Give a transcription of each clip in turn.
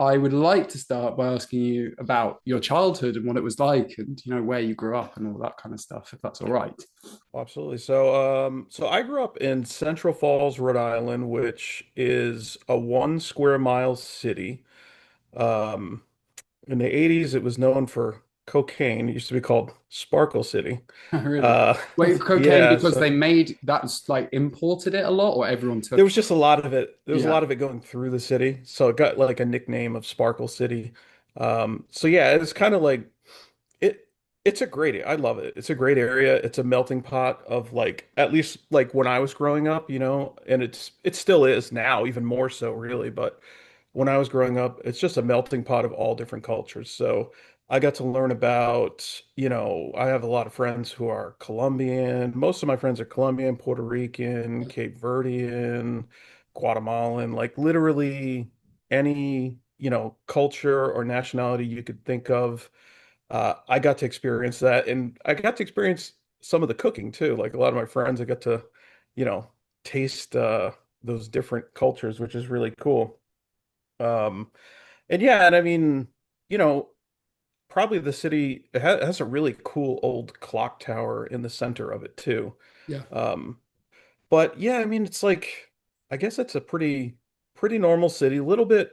I would like to start by asking you about your childhood and what it was like, and where you grew up and all that kind of stuff, if that's all right. Absolutely. So I grew up in Central Falls, Rhode Island, which is a 1 square mile city. Um, in the 80s, it was known for cocaine. It used to be called Sparkle City. Really? Uh, Wait, cocaine yeah, because so they made that's like imported it a lot, or everyone there took was it? just a lot of it. There was a Yeah. lot of it going through the city. So it got like a nickname of Sparkle City. So yeah, it's kind of like It it's a great I love it. It's a great area. It's a melting pot of like at least like when I was growing up, and it still is now, even more so really, but when I was growing up, it's just a melting pot of all different cultures. So I got to learn about, I have a lot of friends who are Colombian. Most of my friends are Colombian, Puerto Rican, Cape Verdean, Guatemalan, like literally any, culture or nationality you could think of. I got to experience that, and I got to experience some of the cooking too. Like a lot of my friends, I got to, you know, taste those different cultures, which is really cool. Um, and yeah, and I mean, you know, probably the city has a really cool old clock tower in the center of it too. Yeah. Um, but yeah, I mean, it's like I guess it's a pretty normal city. A little bit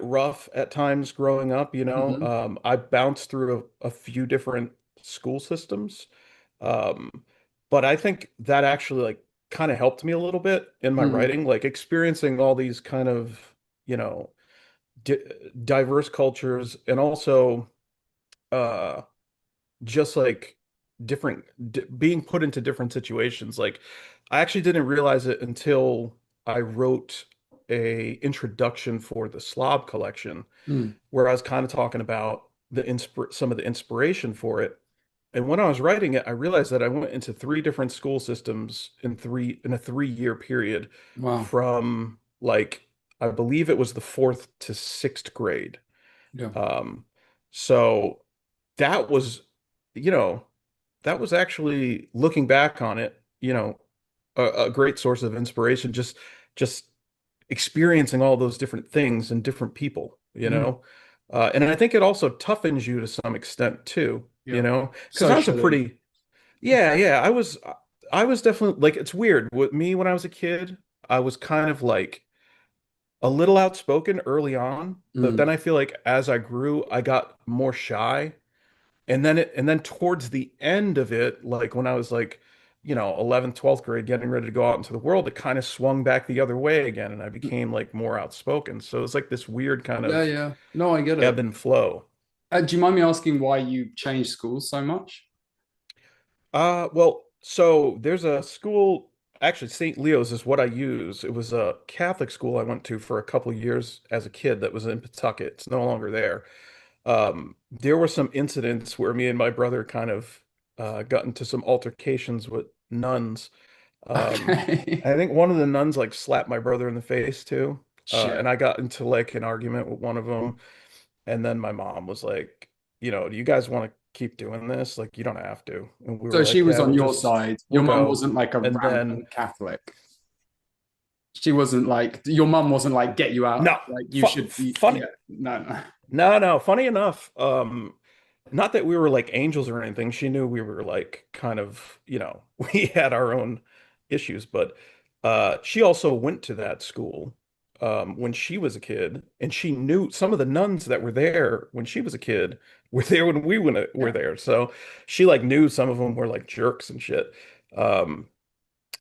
rough at times growing up, you know. Hmm. I bounced through a few different school systems. Um, but I think that actually like kind of helped me a little bit in my Mm. writing, like experiencing all these kind of, you know, di diverse cultures and also uh just like different being put into different situations. Like I actually didn't realize it until I wrote a introduction for the Slob collection Mm. where I was kind of talking about some of the inspiration for it. And when I was writing it, I realized that I went into three different school systems in a 3 year period Wow. from like I believe it was the fourth to sixth grade. Yeah. Um, so that was, you know, that was actually looking back on it, a great source of inspiration. Just experiencing all those different things and different people, Mm. And I think it also toughens you to some extent too, Yeah. because I was a Socially. pretty, yeah, yeah, I was definitely like, it's weird with me when I was a kid, I was kind of like a little outspoken early on, but Mm. then I feel like as I grew, I got more shy. And then towards the end of it, like when I was like, 11th, 12th grade, getting ready to go out into the world, it kind of swung back the other way again, and I became like more outspoken. So it's like this weird kind Yeah, of yeah. No, I get ebb it. and flow. Do you mind me asking why you changed schools so much? Well, so there's a school, actually St. Leo's is what I use. It was a Catholic school I went to for a couple years as a kid that was in Pawtucket. It's no longer there. There were some incidents where me and my brother kind of got into some altercations with nuns. Okay. I think one of the nuns like slapped my brother in the face too. And Shit. I got into like an argument with one of them. And then my mom was like, do you guys want to keep doing this? Like, you don't have to. And we were So she like, was yeah, on your side. we'll Your mum go. wasn't like a And then, rampant Catholic. She wasn't like your mum wasn't like get you out. no, Like you fu should be. funny. Yeah. No, no. No, no, funny enough. Not that we were like angels or anything. She knew we were like kind of, we had our own issues, but she also went to that school when she was a kid, and she knew some of the nuns that were there when she was a kid were there when were Yeah. there. So she like knew some of them were like jerks and shit. Um,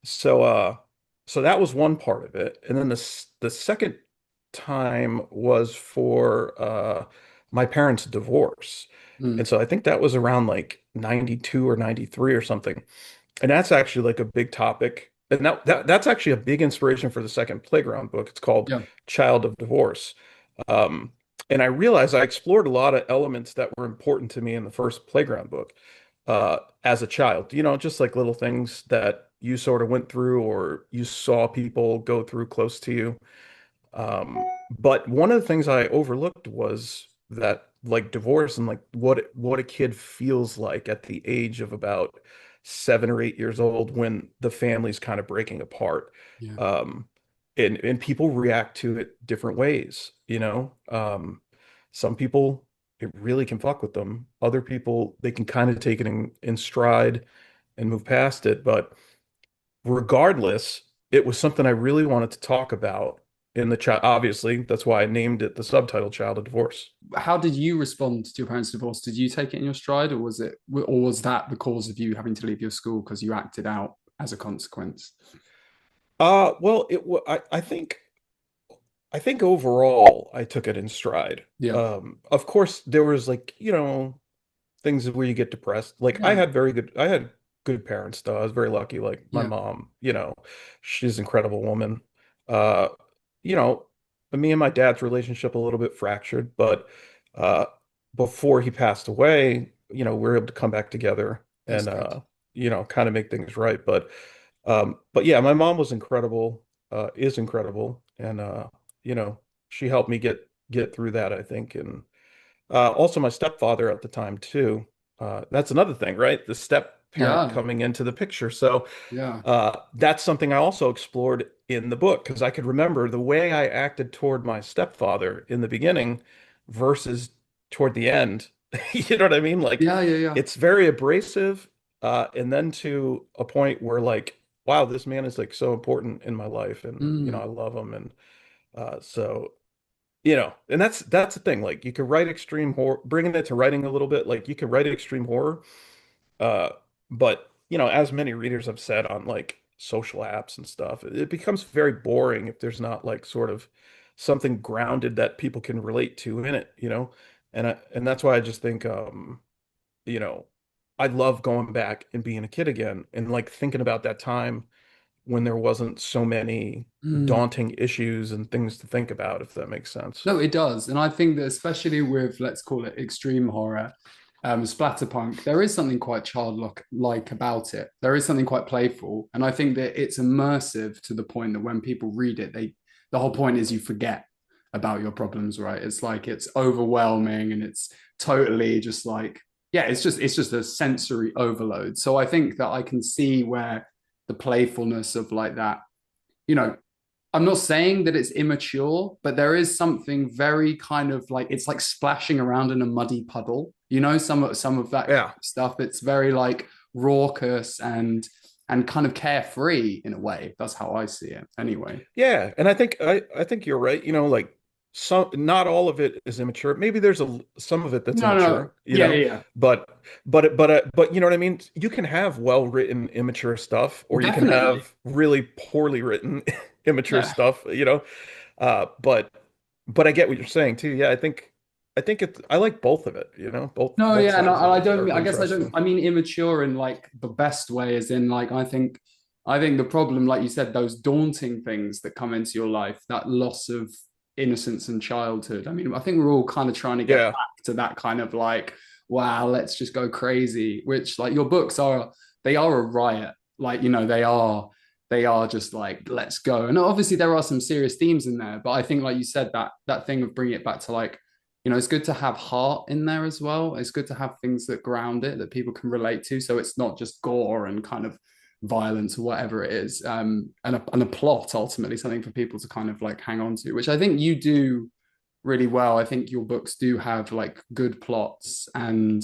so so that was one part of it. And then the second time was for my parents' divorce. Mm. And so I think that was around like 92 or 93 or something. And that's actually like a big topic. And that's actually a big inspiration for the second Playground book. It's called Yeah. Child of Divorce. Um, and I realized I explored a lot of elements that were important to me in the first Playground book as a child. Just like little things that you sort of went through or you saw people go through close to you. But one of the things I overlooked was that like divorce and like what a kid feels like at the age of about 7 or 8 years old when the family's kind of breaking apart. Yeah. Um, and people react to it different ways, you know. Some people it really can fuck with them. Other people they can kind of take it in stride and move past it. But regardless, it was something I really wanted to talk about in the chat. Obviously, that's why I named it the subtitle Child of Divorce. How did you respond to your parents' divorce? Did you take it in your stride, or was that the cause of you having to leave your school because you acted out as a consequence? Well, I think overall I took it in stride. Yeah, Of course there was like, you know, things where you get depressed. Like yeah, I had good parents though. I was very lucky. Like my yeah. mom, you know, she's an incredible woman. Uh, you know, me and my dad's relationship a little bit fractured, but uh before he passed away, you know, we were able to come back together That's and good. you know, kind of make things right. But yeah, my mom was incredible, is incredible, and you know, she helped me get through that, I think, and also my stepfather at the time too. That's another thing, right? The step parent Yeah, coming into the picture. So yeah. that's something I also explored in the book because I could remember the way I acted toward my stepfather in the beginning versus toward the end. You know what I mean? Like Yeah, yeah, yeah. it's very abrasive, and then to a point where like, wow, this man is like so important in my life, and you know, I Mm, love him, and so you know, and that's the thing. Like you could write extreme horror, bringing it to writing a little bit, like you could write extreme horror, uh, but you know, as many readers have said on like social apps and stuff, it becomes very boring if there's not like sort of something grounded that people can relate to in it, you know? And that's why I just think you know, I love going back and being a kid again and like thinking about that time when there wasn't so many mm. daunting issues and things to think about, if that makes sense. No, it does. And I think that especially with, let's call it extreme horror, splatterpunk, there is something quite childlike about it. There is something quite playful. And I think that it's immersive to the point that when people read it, the whole point is you forget about your problems, right? It's like it's overwhelming and it's totally just like, yeah, it's just a sensory overload. So I think that I can see where the playfulness of like that, you know, I'm not saying that it's immature, but there is something very kind of like it's like splashing around in a muddy puddle. You know, some of that kind Yeah. of stuff. It's very like raucous and kind of carefree in a way. That's how I see it. Anyway. Yeah, and I think you're right. You know, like some not all of it is immature. Maybe there's a some of it that's No, no, immature, you yeah, know. yeah, yeah. But you know what I mean? You can have well-written immature stuff or you can Definitely. have really poorly written immature Yeah. stuff, you know. Uh but but I get what you're saying too. Yeah, I think it's I like both of it, you know. No, Both yeah, and sides of I it don't. are I guess I don't. interesting. I mean, immature in like the best way, is in like I think the problem, like you said, those daunting things that come into your life, that loss of innocence and childhood. I mean, I think we're all kind of trying to get Yeah. back to that kind of like, wow, let's just go crazy. Which like your books are, they are a riot. Like they are just like let's go. And obviously there are some serious themes in there, but I think like you said that thing of bringing it back to like it's good to have heart in there as well. It's good to have things that ground it that people can relate to. So it's not just gore and kind of violence or whatever it is. And a plot ultimately, something for people to kind of like hang on to, which I think you do really well. I think your books do have like good plots and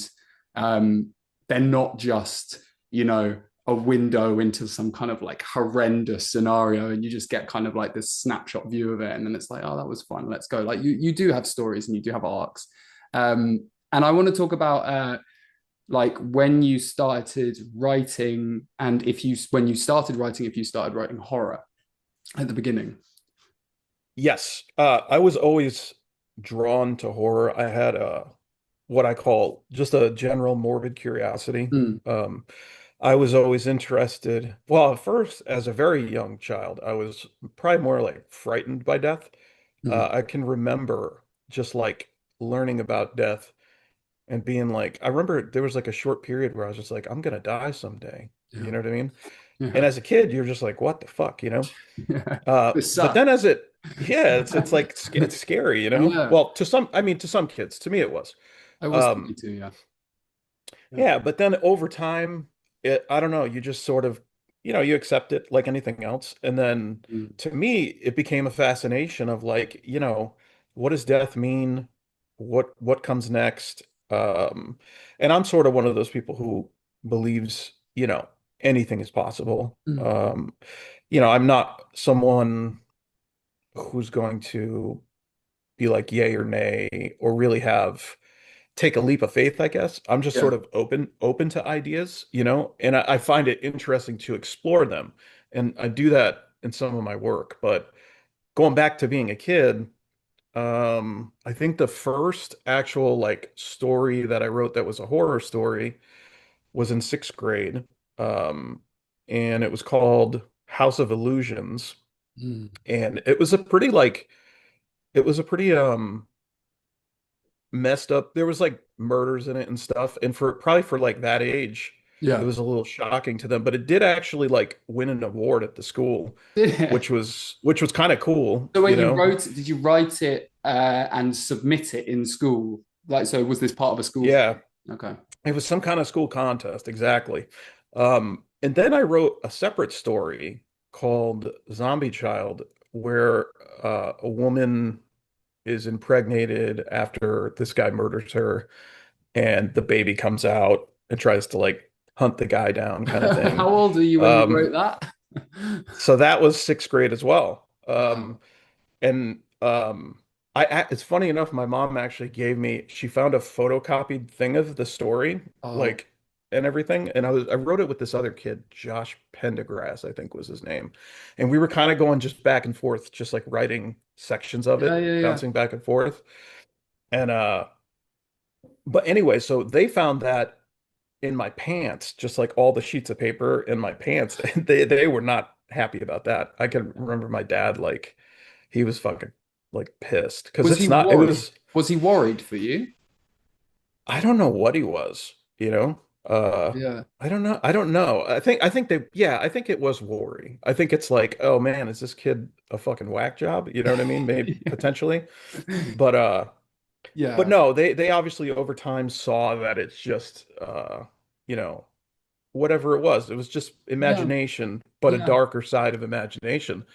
um, they're not just, you know, a window into some kind of like horrendous scenario and you just get kind of like this snapshot view of it and then it's like oh that was fun, let's go. Like you do have stories and you do have arcs. And I want to talk about like when you started writing and if you when you started writing, if you started writing horror at the beginning. Yes. I was always drawn to horror. I had what I call just a general morbid curiosity. Mm, Um, I was always interested. Well, at first, as a very young child, I was probably more like frightened by death. mm, I can remember just like learning about death and being like, I remember there was like a short period where I was just like, I'm gonna die someday. You yeah, know what I mean? And yeah, as a kid, you're just like, what the fuck, you know? yeah. This But sucks. then as it, yeah, it's like it's scary, you know? Yeah, Well, to some, I mean, to some kids, to me it was. I was Um, 22. Yeah, yeah. yeah, but then over time, I don't know, you just sort of you accept it like anything else. And then Mm. to me, it became a fascination of like, what does death mean? What comes next? And I'm sort of one of those people who believes, anything is possible. Mm. I'm not someone who's going to be like yay or nay or really have take a leap of faith, I guess. I'm just Yeah. sort of open to ideas, and I find it interesting to explore them. And I do that in some of my work. But going back to being a kid, I think the first actual like story that I wrote that was a horror story was in sixth grade. Um, and it was called House of Illusions. Mm. And it was a pretty messed up. There was like murders in it and stuff. And for probably for like that age, it Yeah. was a little shocking to them. But it did actually like win an award at the school, Yeah. which was kind of cool, So you wait, know? did you write it and submit it in school? Like, so was this part of a school thing? Yeah, Okay. it was some kind of school contest, exactly. And then I wrote a separate story called Zombie Child, where a woman is impregnated after this guy murders her, and the baby comes out and tries to like hunt the guy down, kind of thing. How old were you when you Um, wrote that? so that was sixth grade as well. Wow. And it's funny enough, my mom actually she found a photocopied thing of the story, Oh, like and everything. And I wrote it with this other kid, Josh Pendergrass, I think was his name. And we were kind of going just back and forth, just like writing sections of yeah, it, yeah, yeah. bouncing back and forth. And but anyway, so they found that in my pants, just like all the sheets of paper in my pants. They were not happy about that. I can remember my dad like he was fucking like pissed because Was he it's not it worried? was Was he worried for you? I don't know what he was, you know? Yeah. I don't know. I don't know. I think they yeah, I think it was worry. I think it's like, oh man, is this kid a fucking whack job? You know what I mean? Maybe potentially. But but Yeah. no, they obviously over time saw that it's just you know, whatever it was. It was just Yeah. imagination, but a Yeah. darker side of imagination.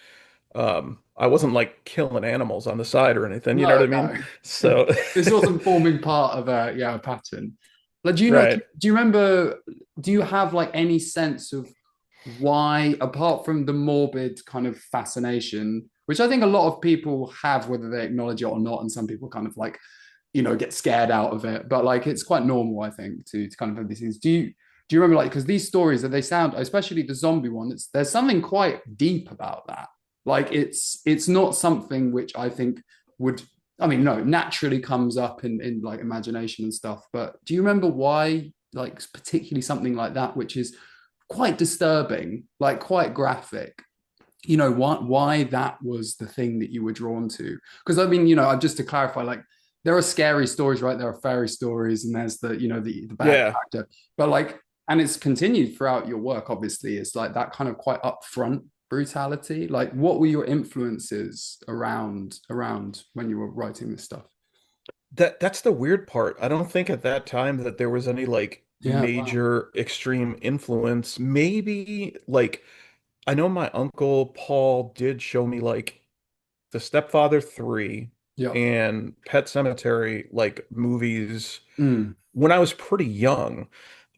I wasn't like killing animals on the side or anything, you know what No, I mean? no. So, This wasn't forming part of a pattern. Like, do you know, right. do you remember, do you have like any sense of why, apart from the morbid kind of fascination, which I think a lot of people have, whether they acknowledge it or not, and some people kind of like, get scared out of it, but like it's quite normal, I think, to kind of have these things. Do you remember like because these stories that they sound, especially the zombie one, there's something quite deep about that. Like it's not something which I think would, I mean, no, naturally comes up in like imagination and stuff. But do you remember why, like particularly something like that, which is quite disturbing, like quite graphic? Why that was the thing that you were drawn to? Because I mean, just to clarify, like there are scary stories, right? There are fairy stories, and there's the bad Yeah. character, but like, and it's continued throughout your work. Obviously, it's like that kind of quite upfront brutality. Like, what were your influences around when you were writing this stuff? That's the weird part. I don't think at that time that there was any like Yeah, wow. major extreme influence. Maybe like I know my uncle Paul did show me like The Stepfather 3 Yeah. and Pet Cemetery like movies Mm, when I was pretty young.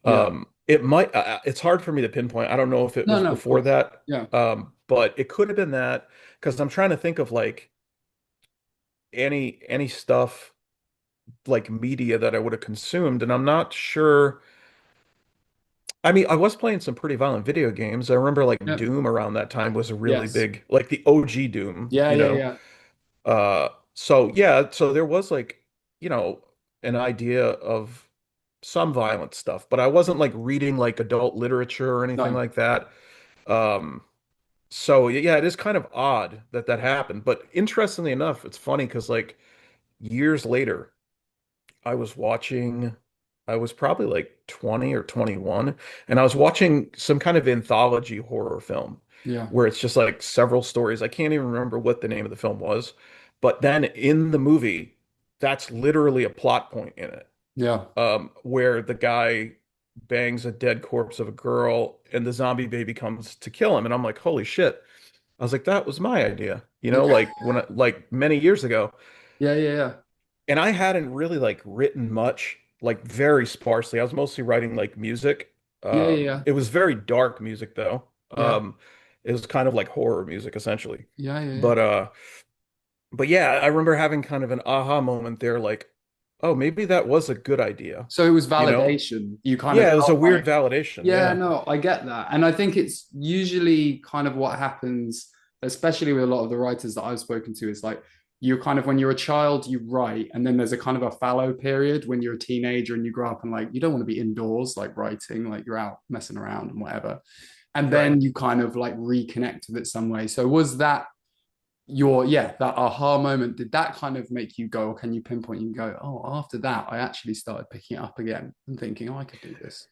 yeah. It's hard for me to pinpoint. I don't know if it No, was no, of before course. that. Yeah. But it could have been that because I'm trying to think of like any stuff like media that I would have consumed, and I'm not sure. I mean, I was playing some pretty violent video games. I remember like Yeah. Doom around that time was a really Yes. big, like the OG Doom, Yeah, you yeah, know. yeah. So yeah, so there was like, you know, an idea of some violent stuff, but I wasn't like reading like adult literature or anything No. like that. Um, so yeah, it is kind of odd that that happened, but interestingly enough, it's funny because like years later, I was watching, I was probably like 20 or 21, and I was watching some kind of anthology horror film Yeah. where it's just like several stories. I can't even remember what the name of the film was, but then in the movie, that's literally a plot point in it, Yeah. where the guy bangs a dead corpse of a girl, and the zombie baby comes to kill him. And I'm like, holy shit. I was like, that was my idea, Yeah. like like many years ago. Yeah, yeah, yeah. And I hadn't really like written much, like very sparsely. I was mostly writing like music. Yeah, yeah, It was very dark music though. yeah. It was kind of like horror music essentially. Yeah, yeah, yeah. But uh but yeah, I remember having kind of an aha moment there, like, oh, maybe that was a good idea, So it was you know? validation. You kind of Yeah, it was a felt weird like, validation. yeah, Yeah. no, I get that. And I think it's usually kind of what happens, especially with a lot of the writers that I've spoken to, is like you kind of, when you're a child, you write, and then there's a kind of a fallow period when you're a teenager and you grow up and like you don't want to be indoors, like writing, like you're out messing around and whatever. And Right. then you kind of like reconnect with it some way. So was that your, yeah, that aha moment? Did that kind of make you go, or can you pinpoint, you can go, oh, after that, I actually started picking it up again and thinking, oh, I could do this.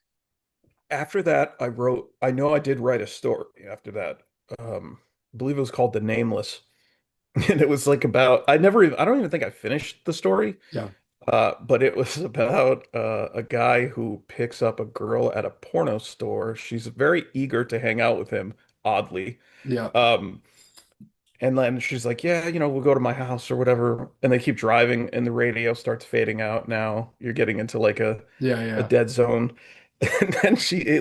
After that, I know I did write a story after that. I believe it was called The Nameless. And it was like about, I don't even think I finished the story. Yeah. But it was about a guy who picks up a girl at a porno store. She's very eager to hang out with him, oddly. Yeah. Um, and then she's like, yeah, we'll go to my house or whatever. And they keep driving, and the radio starts fading out. Now you're getting into like Yeah. a Yeah. dead zone. And then she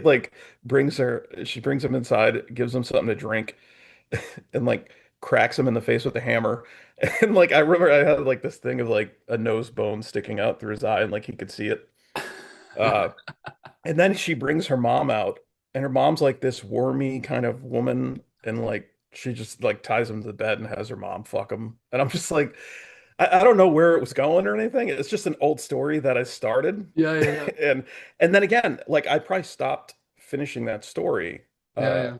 brings him inside, gives him something to drink, and like cracks him in the face with a hammer. And like I remember I had like this thing of like a nose bone sticking out through his eye and like he could see it. Uh and then she brings her mom out, and her mom's like this wormy kind of woman, and like she just like ties him to the bed and has her mom fuck him. And I'm just like, I don't know where it was going or anything. It's just an old story that I started. Yeah. Yeah. And and then again, like I probably stopped finishing that story, Yeah. uh Yeah.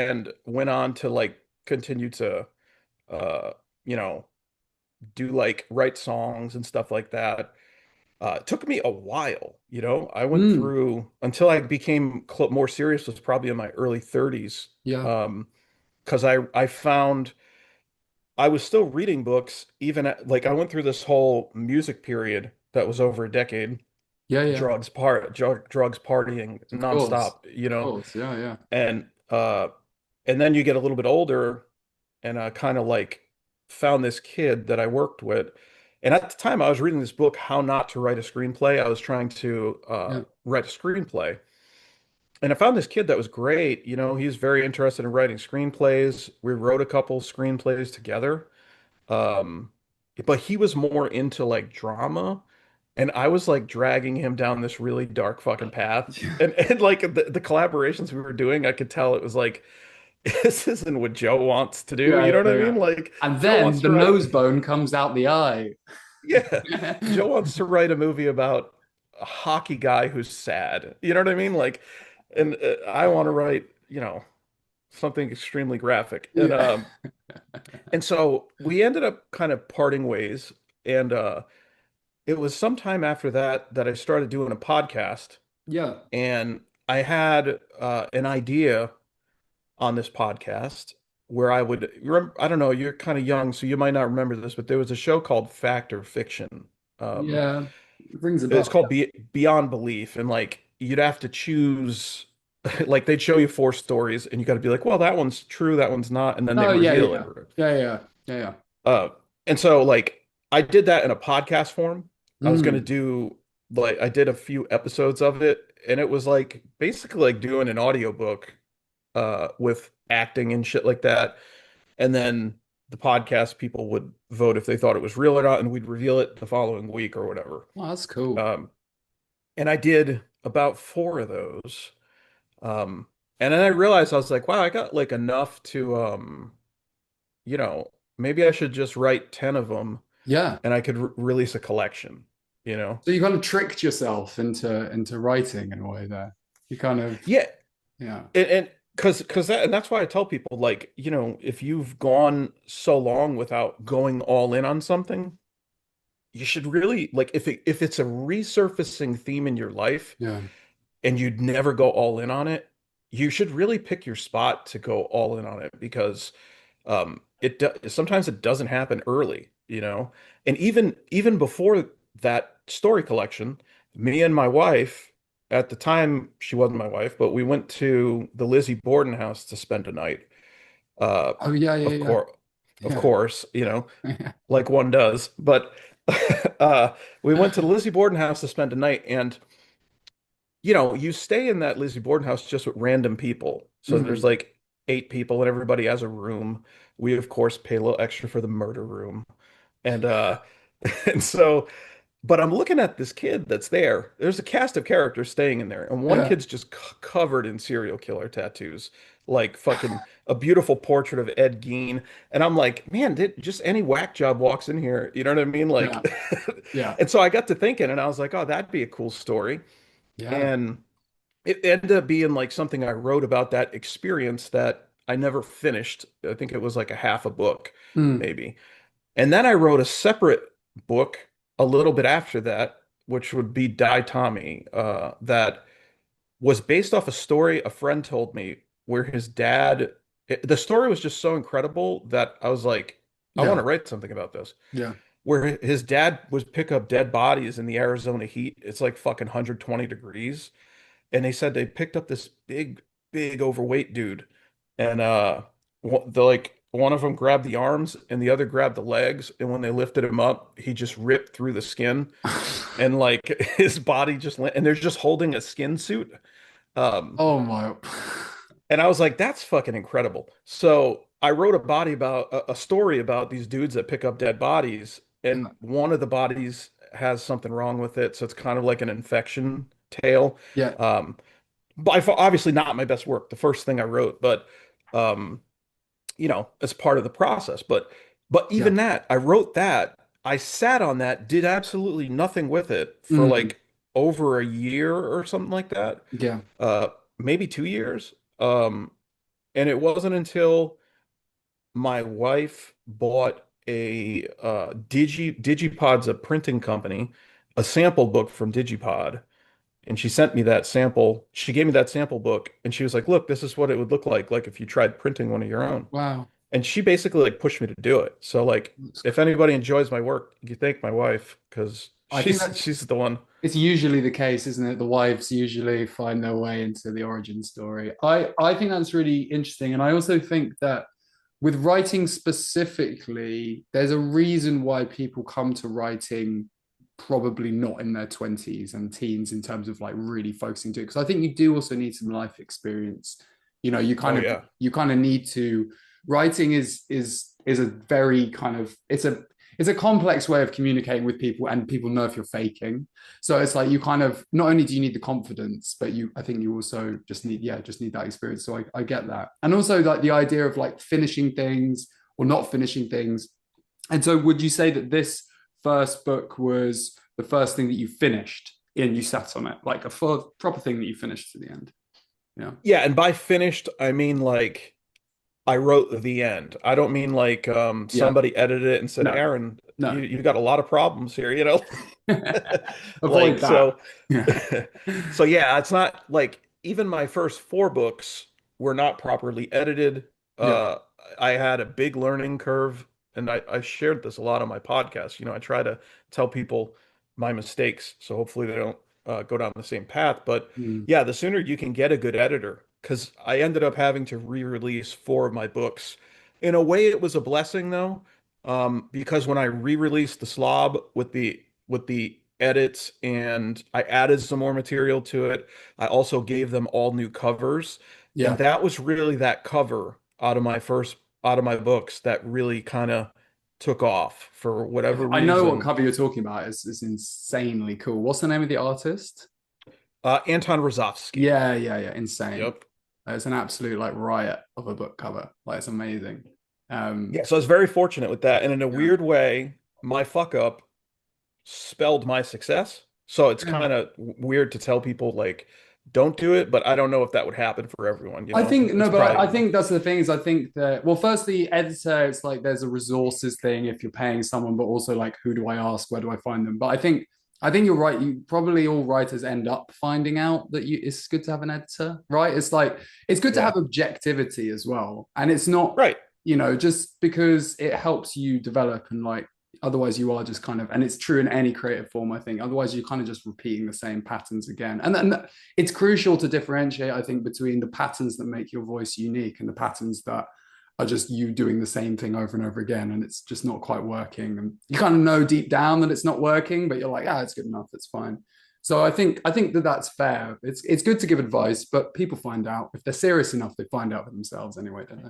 and went on to like continue to uh, you know, do like write songs and stuff like that. It took me a while, I went Mm, through until I became more serious was probably in my early 30s. yeah. Because I found I was still reading books even like I went through this whole music period that was over a decade, Yeah. Yeah. drugs partying Of course. nonstop, Of course. Yeah. Yeah. and and then you get a little bit older, and I kind of like found this kid that I worked with. And at the time, I was reading this book, How Not to Write a Screenplay. I was trying to Yeah. write a screenplay. And I found this kid that was great. He's very interested in writing screenplays. We wrote a couple screenplays together. Um, but he was more into like drama. And I was like dragging him down this really dark fucking path. And like the collaborations we were doing, I could tell it was like, this isn't what Joe wants to do. Yeah. You know what Yeah. I Yeah. mean? Like And Joe then wants the to write, nose bone comes out the eye. yeah, Joe wants to write a movie about a hockey guy who's sad. You know what I mean? Like, and I want to write, something extremely graphic. Yeah. And so we ended up kind of parting ways. And it was sometime after that that I started doing a podcast, Yeah. and I had an idea on this podcast where I would remember, I don't know, you're kind of young, so you might not remember this, but there was a show called Fact or Fiction. Um, Yeah. Rings a it's bell. called Beyond Belief, and like you'd have to choose, like they'd show you four stories, and you got to be like, well, that one's true, that one's not, and then they'd Oh, yeah. reveal it. Yeah. Yeah. Yeah. Yeah. Yeah. Uh, and so like I did that in a podcast form. I was gonna Mm, do like I did a few episodes of it, and it was like basically like doing an audiobook with acting and shit like that. And then the podcast people would vote if they thought it was real or not, and we'd reveal it the following week or whatever. well, that's cool. Um, and I did about four of those. Um, and then I realized I was like, wow, I got like enough to, you know, maybe I should just write 10 of them Yeah. and I could release a collection, you know? So you kind of tricked yourself into writing in a way there. You kind of, Yeah. yeah. And because that's why I tell people, like, if you've gone so long without going all in on something, you should really like if it's a resurfacing theme in your life Yeah. and you'd never go all in on it, you should really pick your spot to go all in on it because sometimes it doesn't happen early, and even before that story collection, me and my wife. at the time she wasn't my wife, but we went to the Lizzie Borden house to spend a night. Uh, Oh yeah, yeah, of yeah, course, of yeah, course, you know, yeah, like one does. But we went to the Lizzie Borden house to spend a night, and you stay in that Lizzie Borden house just with random people. So there's Mhm. like 8 people, and everybody has a room. We of course pay a little extra for the murder room, and and so. But I'm looking at this kid that's there. There's a cast of characters staying in there, and one Yeah, kid's just covered in serial killer tattoos, like fucking a beautiful portrait of Ed Gein. And I'm like, man, did just any whack job walks in here? You know what I mean? yeah, Like, yeah, and so I got to thinking, and I was like, oh, that'd be a cool story. yeah. And it ended up being like something I wrote about that experience that I never finished. I think it was like a half a book, Mm. maybe. And then I wrote a separate book a little bit after that, which would be Die Tommy, that was based off a story a friend told me where his dad, the story was just so incredible that I was like, I want Yeah, to write something about this. yeah. Where his dad would pick up dead bodies in the Arizona heat. It's like fucking 120 degrees. And they said they picked up this big, big overweight dude. And one of them grabbed the arms and the other grabbed the legs. And when they lifted him up, he just ripped through the skin and like his body and they're just holding a skin suit. Um, Oh my. and I was like, that's fucking incredible. So I wrote a story about these dudes that pick up dead bodies, and Yeah, one of the bodies has something wrong with it. So it's kind of like an infection tale. yeah, Um, but obviously not my best work, the first thing I wrote, but um, as part of the process. But yeah. even that, I wrote that, I sat on that, did absolutely nothing with it for Mm. like over a year or something like that. Yeah, Uh, maybe 2 years. And it wasn't until my wife bought a Digipod's a printing company, a sample book from Digipod. And she sent me that sample. She gave me that sample book and she was like, look, this is what it would look like if you tried printing one of your own. wow. And she basically like pushed me to do it. So like That's if crazy. anybody enjoys my work, you thank my wife because I think she's that's she's the one. it's usually the case, isn't it? The wives usually find their way into the origin story. I think that's really interesting, and I also think that with writing specifically, there's a reason why people come to writing probably not in their 20s and teens in terms of like really focusing to it. Because I think you do also need some life experience. You know, Oh yeah. you kind of need to writing is a very kind of it's a complex way of communicating with people and people know if you're faking. So it's like you kind of not only do you need the confidence, but I think you also just need that experience. So I get that. And also like the idea of like finishing things or not finishing things. And so would you say that this first book was the first thing that you finished and you sat on it, like a full proper thing that you finished to the end? Yeah. Yeah, and by finished, I mean like I wrote the end. I don't mean like Yeah. somebody edited it and said, No, Aaron, no. you got a lot of problems here, you know? Like Avoid that. so Yeah. so yeah, it's not like even my first 4 books were not properly edited. Yeah. Uh I had a big learning curve and I shared this a lot on my podcast. I try to tell people my mistakes, so hopefully they don't go down the same path. But Mm. yeah, the sooner you can get a good editor, because I ended up having to re-release 4 of my books. In a way, it was a blessing though, because when I re-released the slob with the edits and I added some more material to it, I also gave them all new covers, and Yeah. that was really that cover out of my books that really kind of took off for whatever I know what reason. cover you're talking about. It's insanely cool. What's the name of the artist? Anton Rozovsky. Yeah, yeah, yeah. Insane. Yep. It's an absolute like riot of a book cover. Like it's amazing. Yeah, so I was very fortunate with that. And in a Yeah. weird way, my fuck up spelled my success. So it's Yeah. kind of weird to tell people like, don't do it, but I don't know if that would happen for everyone, I think no, It's but I probably think that's the thing is I think that well, first the editor, it's like there's a resources thing if you're paying someone, but also like who do I ask, where do I find them? But I think you're right. You probably all writers end up finding out that it's good to have an editor, right? It's like it's good to yeah. have objectivity as well, and it's not Right. just because it helps you develop and like Otherwise, you are just kind of, and it's true in any creative form, I think. Otherwise, you're kind of just repeating the same patterns again. And then it's crucial to differentiate, I think, between the patterns that make your voice unique and the patterns that are just you doing the same thing over and over again. And it's just not quite working. And you kind of know deep down that it's not working, but you're like, ah, it's good enough. It's fine. So I think that that's fair. It's good to give advice, but people find out if they're serious enough, they find out for themselves anyway, don't they?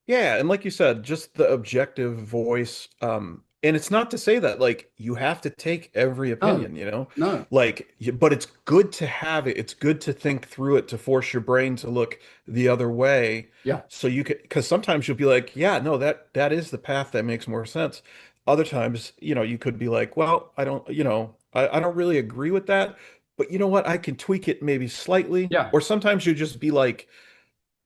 Yeah, and like you said, just the objective voice. And it's not to say that like you have to take every No, opinion, you know? no, But it's good to have it. It's good to think through it to force your brain to look the other way. yeah, So you could, because sometimes you'll be like, yeah, no, that is the path that makes more sense. Other times, you could be like, well, I don't, I don't really agree with that, but you know what? I can tweak it maybe slightly. yeah. Or sometimes you just be like,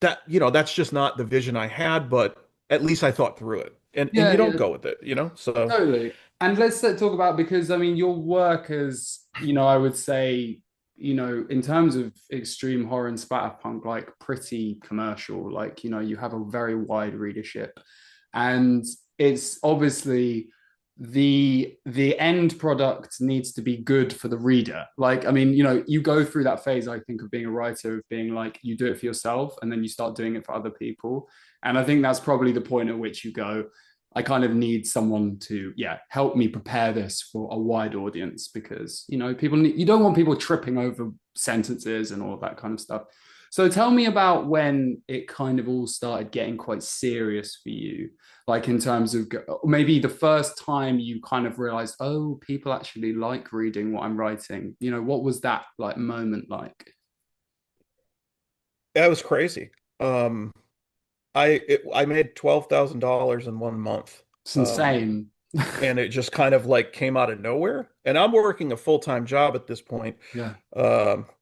that's just not the vision I had, but at least I thought through it. And Yeah, you don't yeah, go with it. So totally. And let's talk about because I mean your work as I would say in terms of extreme horror and splatterpunk, like pretty commercial. Like you have a very wide readership, and it's obviously the end product needs to be good for the reader. Like I mean you go through that phase I think of being a writer of being like you do it for yourself and then you start doing it for other people, and I think that's probably the point at which you go, I kind of need someone to, help me prepare this for a wide audience because, people need, you don't want people tripping over sentences and all that kind of stuff. So tell me about when it kind of all started getting quite serious for you, like in terms of maybe the first time you kind of realized, oh, people actually like reading what I'm writing. What was that like moment like? that was crazy. Um, I made $12,000 in 1 month. It's Um, insane. and it just kind of like came out of nowhere. And I'm working a full-time job at this point, Yeah.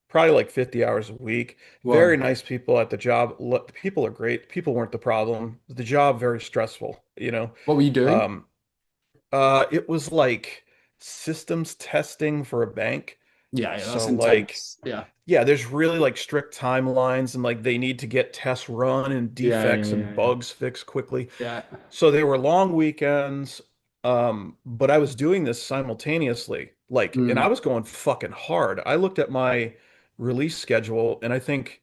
probably like 50 hours a week. Very Whoa. nice people at the job. The people are great. People weren't the problem. The job very stressful. What were you doing? Um, it was like systems testing for a bank. Yeah, yeah, that's So like, intense. Yeah. yeah, there's really like strict timelines and like they need to get tests run and Yeah, yeah, defects and yeah, yeah. bugs fixed quickly. Yeah. So they were long weekends, but I was doing this simultaneously. Like, and I Mm. was going fucking hard. I looked at my release schedule and I think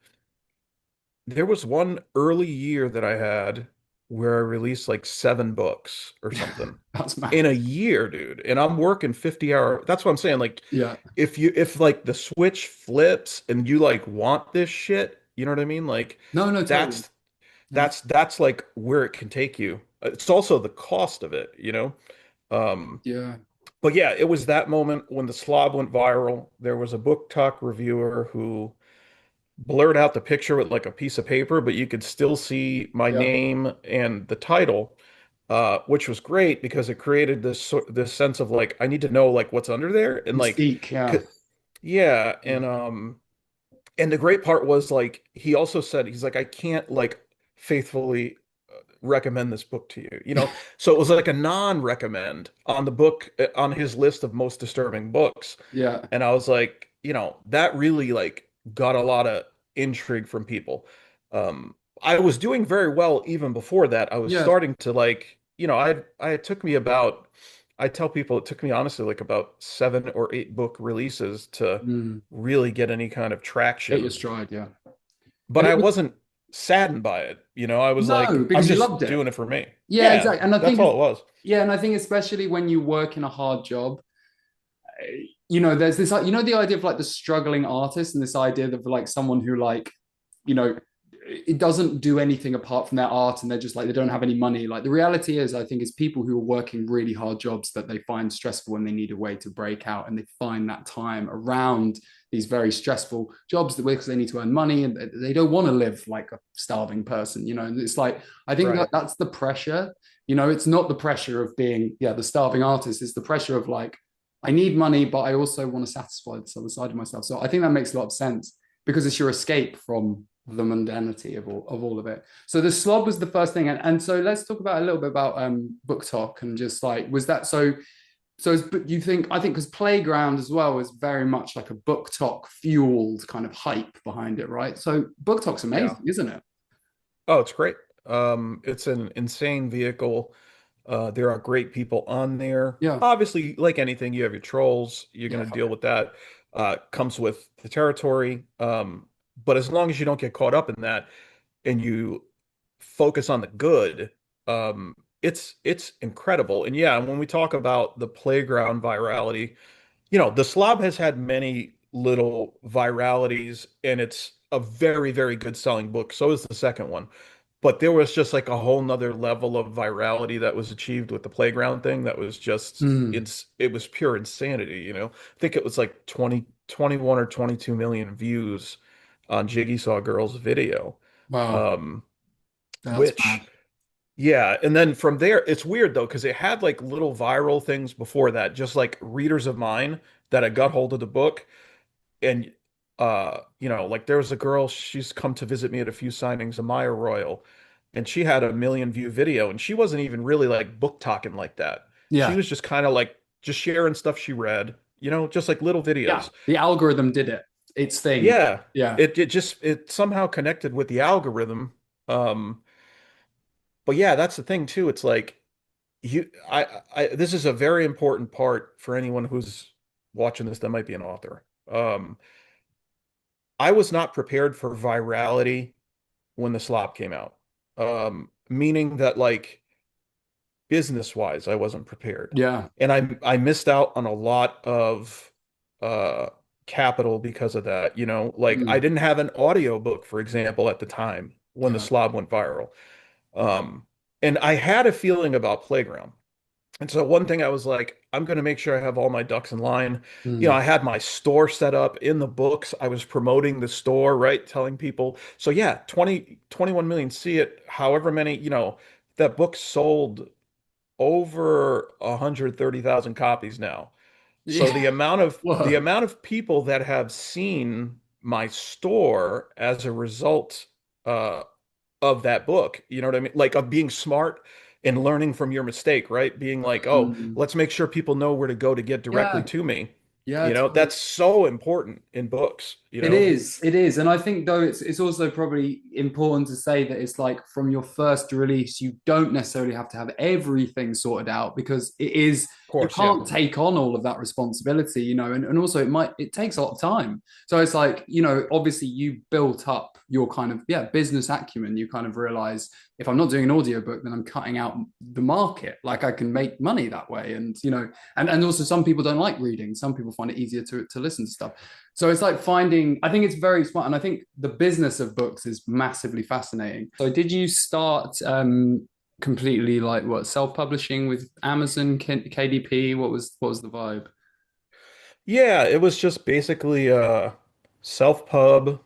there was one early year that I had where I released like 7 books or something That's mad. in a year, dude. And I'm working 50-hour. That's what I'm saying. Like, Yeah. if like the switch flips and you like want this shit, you know what I mean? Like, No, no, totally. that's Yeah. that's like where it can take you. It's also the cost of it. Um, Yeah. but yeah, it was that moment when the slob went viral. There was a book talk reviewer who blurred out the picture with like a piece of paper, but you could still see my Yeah. name and the title, which was great because it created this sense of like I need to know like what's under there and like, Mystique. Yeah. c- yeah, Yeah. and the great part was like he also said he's like I can't like faithfully recommend this book to you. So it was like a non-recommend on the book on his list of most disturbing books. Yeah. And I was like, that really like got a lot of intrigue from people. I was doing very well even before that. I was Yeah. starting to like, I it took me about I tell people it took me honestly like about 7 or 8 book releases to Mm. really get any kind of Hit your traction. stride. Yeah. But And it I was wasn't saddened by it. I was no, like, I'm because you loved just it. doing it for me. Yeah, Yeah, exactly. And I that's think all it's, it was. yeah, and I think especially when you work in a hard job, there's this, like, the idea of like the struggling artist and this idea of like someone who like, you know, it doesn't do anything apart from their art and they're just like, they don't have any money. Like the reality is, I think, is people who are working really hard jobs that they find stressful and they need a way to break out and they find that time around these very stressful jobs that because they need to earn money and they don't want to live like a starving person. And it's like, I think that Right. that's the pressure. It's not the pressure of being, the starving artist. It's the pressure of like, I need money, but I also want to satisfy this other side of myself. So I think that makes a lot of sense because it's your escape from the mundanity of all of it. So the slob was the first thing, and so let's talk about a little bit about book talk and just like was that so. So you think I think because Playground as well is very much like a book talk fueled kind of hype behind it, right? So book talk's Yeah. amazing, isn't it? Oh, it's great. It's an insane vehicle. There are great people on there. Yeah. Obviously, like anything, you have your trolls. You're Yeah. going to deal with that. Comes with the territory. But as long as you don't get caught up in that and you focus on the good, it's incredible. And yeah, when we talk about the playground virality, the Slob has had many little viralities, and it's a very, very good selling book. So is the second one. But there was just like a whole nother level of virality that was achieved with the playground thing that was just Mm. it was pure insanity. I think it was like 20, 21 or 22 million views on Jiggy Saw Girl's video. Wow. Um, That's which mad. yeah, and then from there, it's weird though, because it had like little viral things before that, just like readers of mine that had got hold of the book. And like there was a girl, she's come to visit me at a few signings of Maya Royal, and she had a million view video, and she wasn't even really like book talking like that. She Yeah. was just kind of like just sharing stuff she read, just like little Yeah. videos. The algorithm did it. Its thing. Yeah, Yeah. it somehow connected with the algorithm. Um, but yeah, that's the thing too. It's like this is a very important part for anyone who's watching this that might be an author. I was not prepared for virality when the slop came out. Meaning that like business wise, I wasn't prepared. Yeah. And I missed out on a lot of uh capital because of that. Like I Mm. didn't have an audio book, for example, at the time when the Yeah. slob went viral. Um, and I had a feeling about Playground. And so one thing I was like, I'm going to make sure I have all my ducks in line. Mm. I had my store set up in the books. I was promoting the store, right? Telling people. So yeah, 21 million see it. However many, that book sold over 130,000 copies now. So Yeah. the Whoa. amount of people that have seen my store as a result uh, of that book. You know what I mean? Like of being smart and learning from your mistake, right? Being like, oh, Mm. let's make sure people know where to go to get directly Yeah. to me. Yeah. That's so important in books. It is, it is, and I think though it's also probably important to say that it's like from your first release, you don't necessarily have to have everything sorted out because it is Of you course, yeah. can't take on all of that responsibility, and also it takes a lot of time. So it's like, obviously you built up your kind of business acumen. You kind of realize if I'm not doing an audiobook, then I'm cutting out the market. Like I can make money that way. And also some people don't like reading. Some people find it easier to listen to stuff. So it's like I think it's very smart. And I think the business of books is massively fascinating. So did you start completely like what self-publishing with Amazon, KDP? What was the vibe? Yeah, it was just basically self-pub.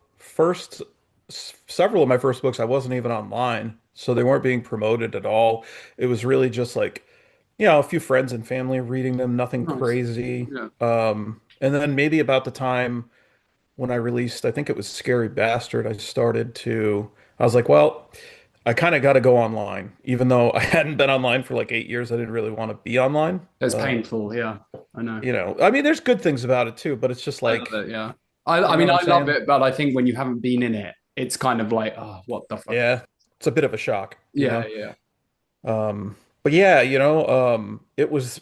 Several of my first books, I wasn't even online, so they weren't being promoted at all. It was really just like, a few friends and family reading them, nothing Nice. crazy. Yeah. And then maybe about the time when I released, I think it was Scary Bastard, I was like, well, I kind of got to go online. Even though I hadn't been online for like 8 years, I didn't really want to be online. It's painful. Yeah, I know. I mean, there's good things about it too, but it's just I love like, it. Yeah. I you know mean, what I'm I love saying? it, but I think when you haven't been in it, it's kind of like, oh, what the fuck? Yeah, it's a bit of a shock. Yeah, yeah. But yeah, it was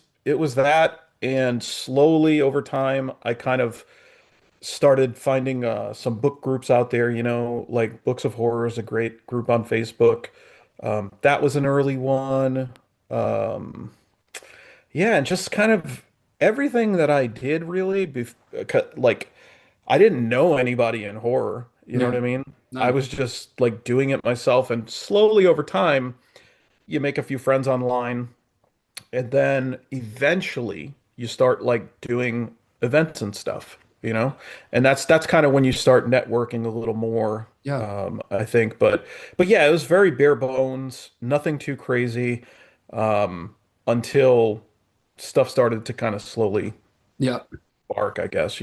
that, and slowly over time, I kind of started finding some book groups out there, like Books of Horror is a great group on Facebook. That was an early one. Um, yeah, and just kind of everything that I did really, like I didn't know anybody in horror. You know what Yeah. I mean? I No. was just like doing it myself, and slowly over time, you make a few friends online, and then eventually you start like doing events and stuff. And that's kind of when you start networking a little more, Yeah. I think. But yeah, it was very bare bones, nothing too crazy, until stuff started to kind of slowly Yeah. bark, I guess.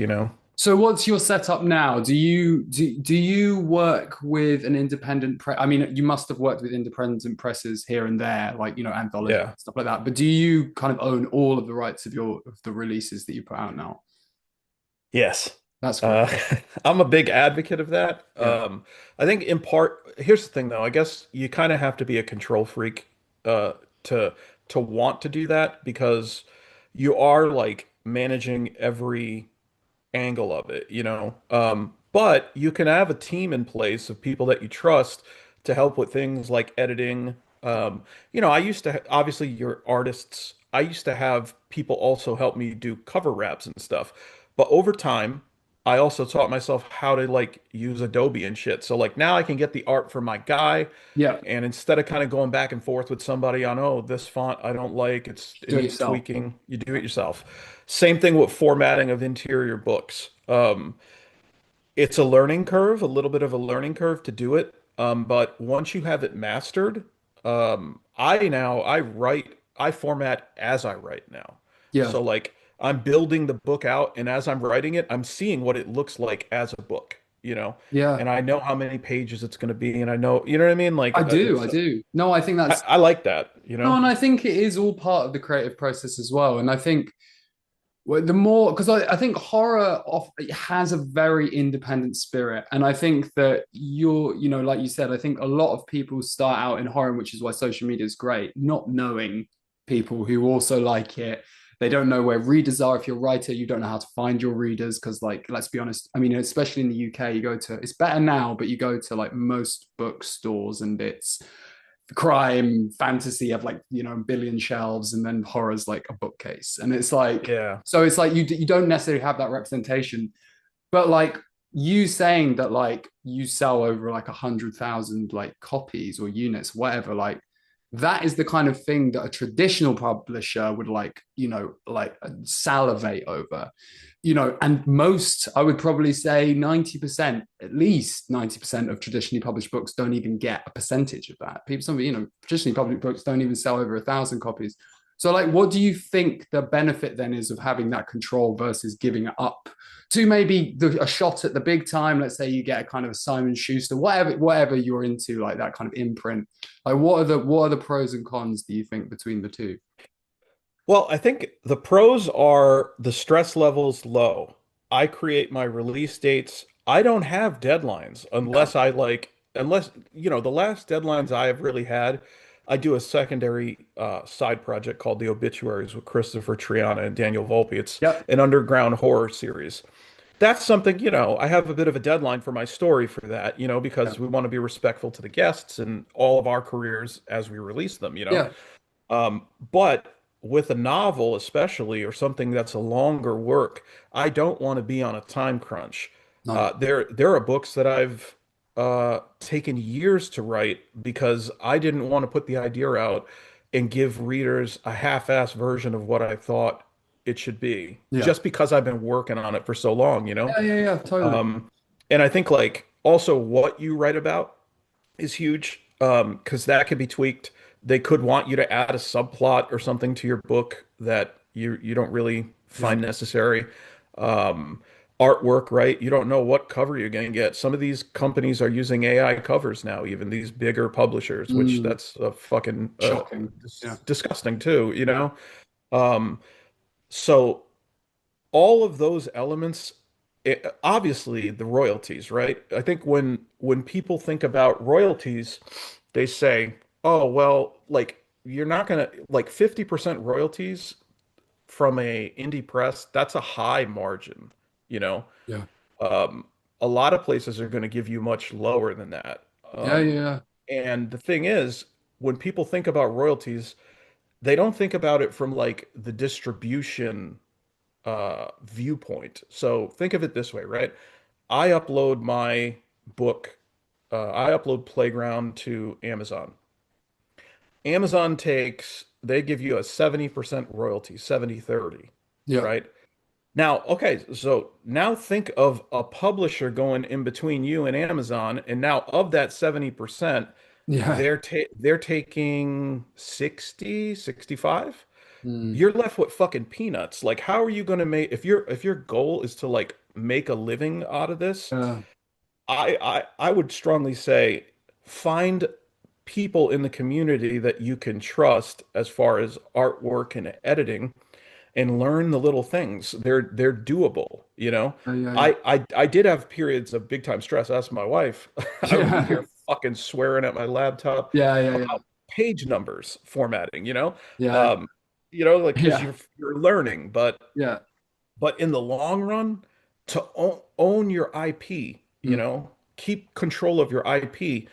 So what's your setup now? Do you work with an independent press? I mean, you must have worked with independent presses here and there, like anthology Yeah. stuff like that. But do you kind of own all of the rights of the releases that you put out now? Yes. That's great. Uh, I'm a big advocate of that. Yeah. I think in part, here's the thing though, I guess you kind of have to be a control freak, to to want to do that because you are like managing every angle of it, you know. But you can have a team in place of people that you trust to help with things like editing. I used to obviously your artists. I used to have people also help me do cover raps and stuff. But over time, I also taught myself how to like use Adobe and shit. So like now I can get the art from my guy, Yeah, and instead of kind of going back and forth with somebody on, oh, this font I don't like, it do it needs yourself. tweaking, you do Yeah, it yourself. Same thing with formatting of interior books. It's a learning curve, a little bit of a learning curve to do it. But once you have it mastered, I format as I write now. yeah, So like I'm building the book out, and as I'm writing it, I'm seeing what it looks like as a book, you know, yeah. and I know how many pages it's going to be, and I know, you know what I mean? Like I do, I it's, do. No, I think that's I like that, you no, know? and I think it is all part of the creative process as well. And I think well, the more because I think horror it has a very independent spirit, and I think that like you said, I think a lot of people start out in horror, which is why social media is great, not knowing people who also like it. They don't know where readers are. If you're a writer, you don't know how to find your readers because, like, let's be honest. I mean, especially in the UK, you go to it's better now, but you go to like most bookstores and it's crime fantasy have like a billion shelves and then horror's like a bookcase and it's like Yeah. so it's like you don't necessarily have that representation but like you saying that like you sell over like 100,000 like copies or units whatever like that is the kind of thing that a traditional publisher would like like salivate over and most I would probably say 90% at least 90% of traditionally published books don't even get a percentage of that people some traditionally published books don't even sell over 1,000 copies so like what do you think the benefit then is of having that control versus giving it up to maybe a shot at the big time let's say you get a kind of a Simon Schuster whatever you're into like that kind of imprint like what are the pros and cons do you think between the two? Well, I think the pros are the stress level's low. I create my release dates. I don't have deadlines Yeah, unless, the last deadlines I have really had, I do a secondary side project called The Obituaries with Christopher Triana and Daniel Volpe. It's yep, an underground horror series. That's something, I have a bit of a deadline for my story for that, yeah, because we want to be respectful to the guests and all of our careers as we release them, you know. yeah, But with a novel, especially, or something that's a longer work, I don't want to be on a time crunch. no, There are books that I've taken years to write because I didn't want to put the idea out and give readers a half-ass version of what I thought it should be, yeah, just because I've been working on it for so long, you know? yeah, yeah, yeah, totally, Um, and I think like also what you write about is huge because that could be tweaked. They could want you to add a subplot or something to your book that you don't really yeah, find necessary. Um, Artwork, right? You don't know what cover you're going to get. Some of these companies are using AI covers now, even these bigger publishers, which mm, that's a fucking shocking, yeah, disgusting too, you yeah, know? Um, so all of those elements, obviously the royalties, right? I think when people think about royalties, they say, "Oh, well, like you're not gonna like 50% royalties from a indie press, that's a high margin, you know. yeah, Um, a lot of places are going to give you much lower than that. yeah, yeah, And the thing is, when people think about royalties, they don't think about it from like the distribution viewpoint. So think of it this way, right? I upload my book, I upload Playground to Amazon. Amazon they give you a 70% royalty, 70/30, yeah, right? Now, okay, so now think of a publisher going in between you and Amazon, and now of that 70%, yeah, they're taking 60, 65. mm, You're left with fucking peanuts. Like, how are you going to make if your goal is to like make a living out of this? yeah, I would strongly say find people in the community that you can trust as far as artwork and editing and learn the little things. They're doable, you know. yeah, yeah, I did have periods of big time stress. Ask my wife. I would be yeah, here fucking swearing at my laptop yeah, yeah, yeah, about page numbers formatting, Yeah. um, like because Yeah. you're learning, Yeah. but in the long run, to own your IP, Mm. keep control of your IP,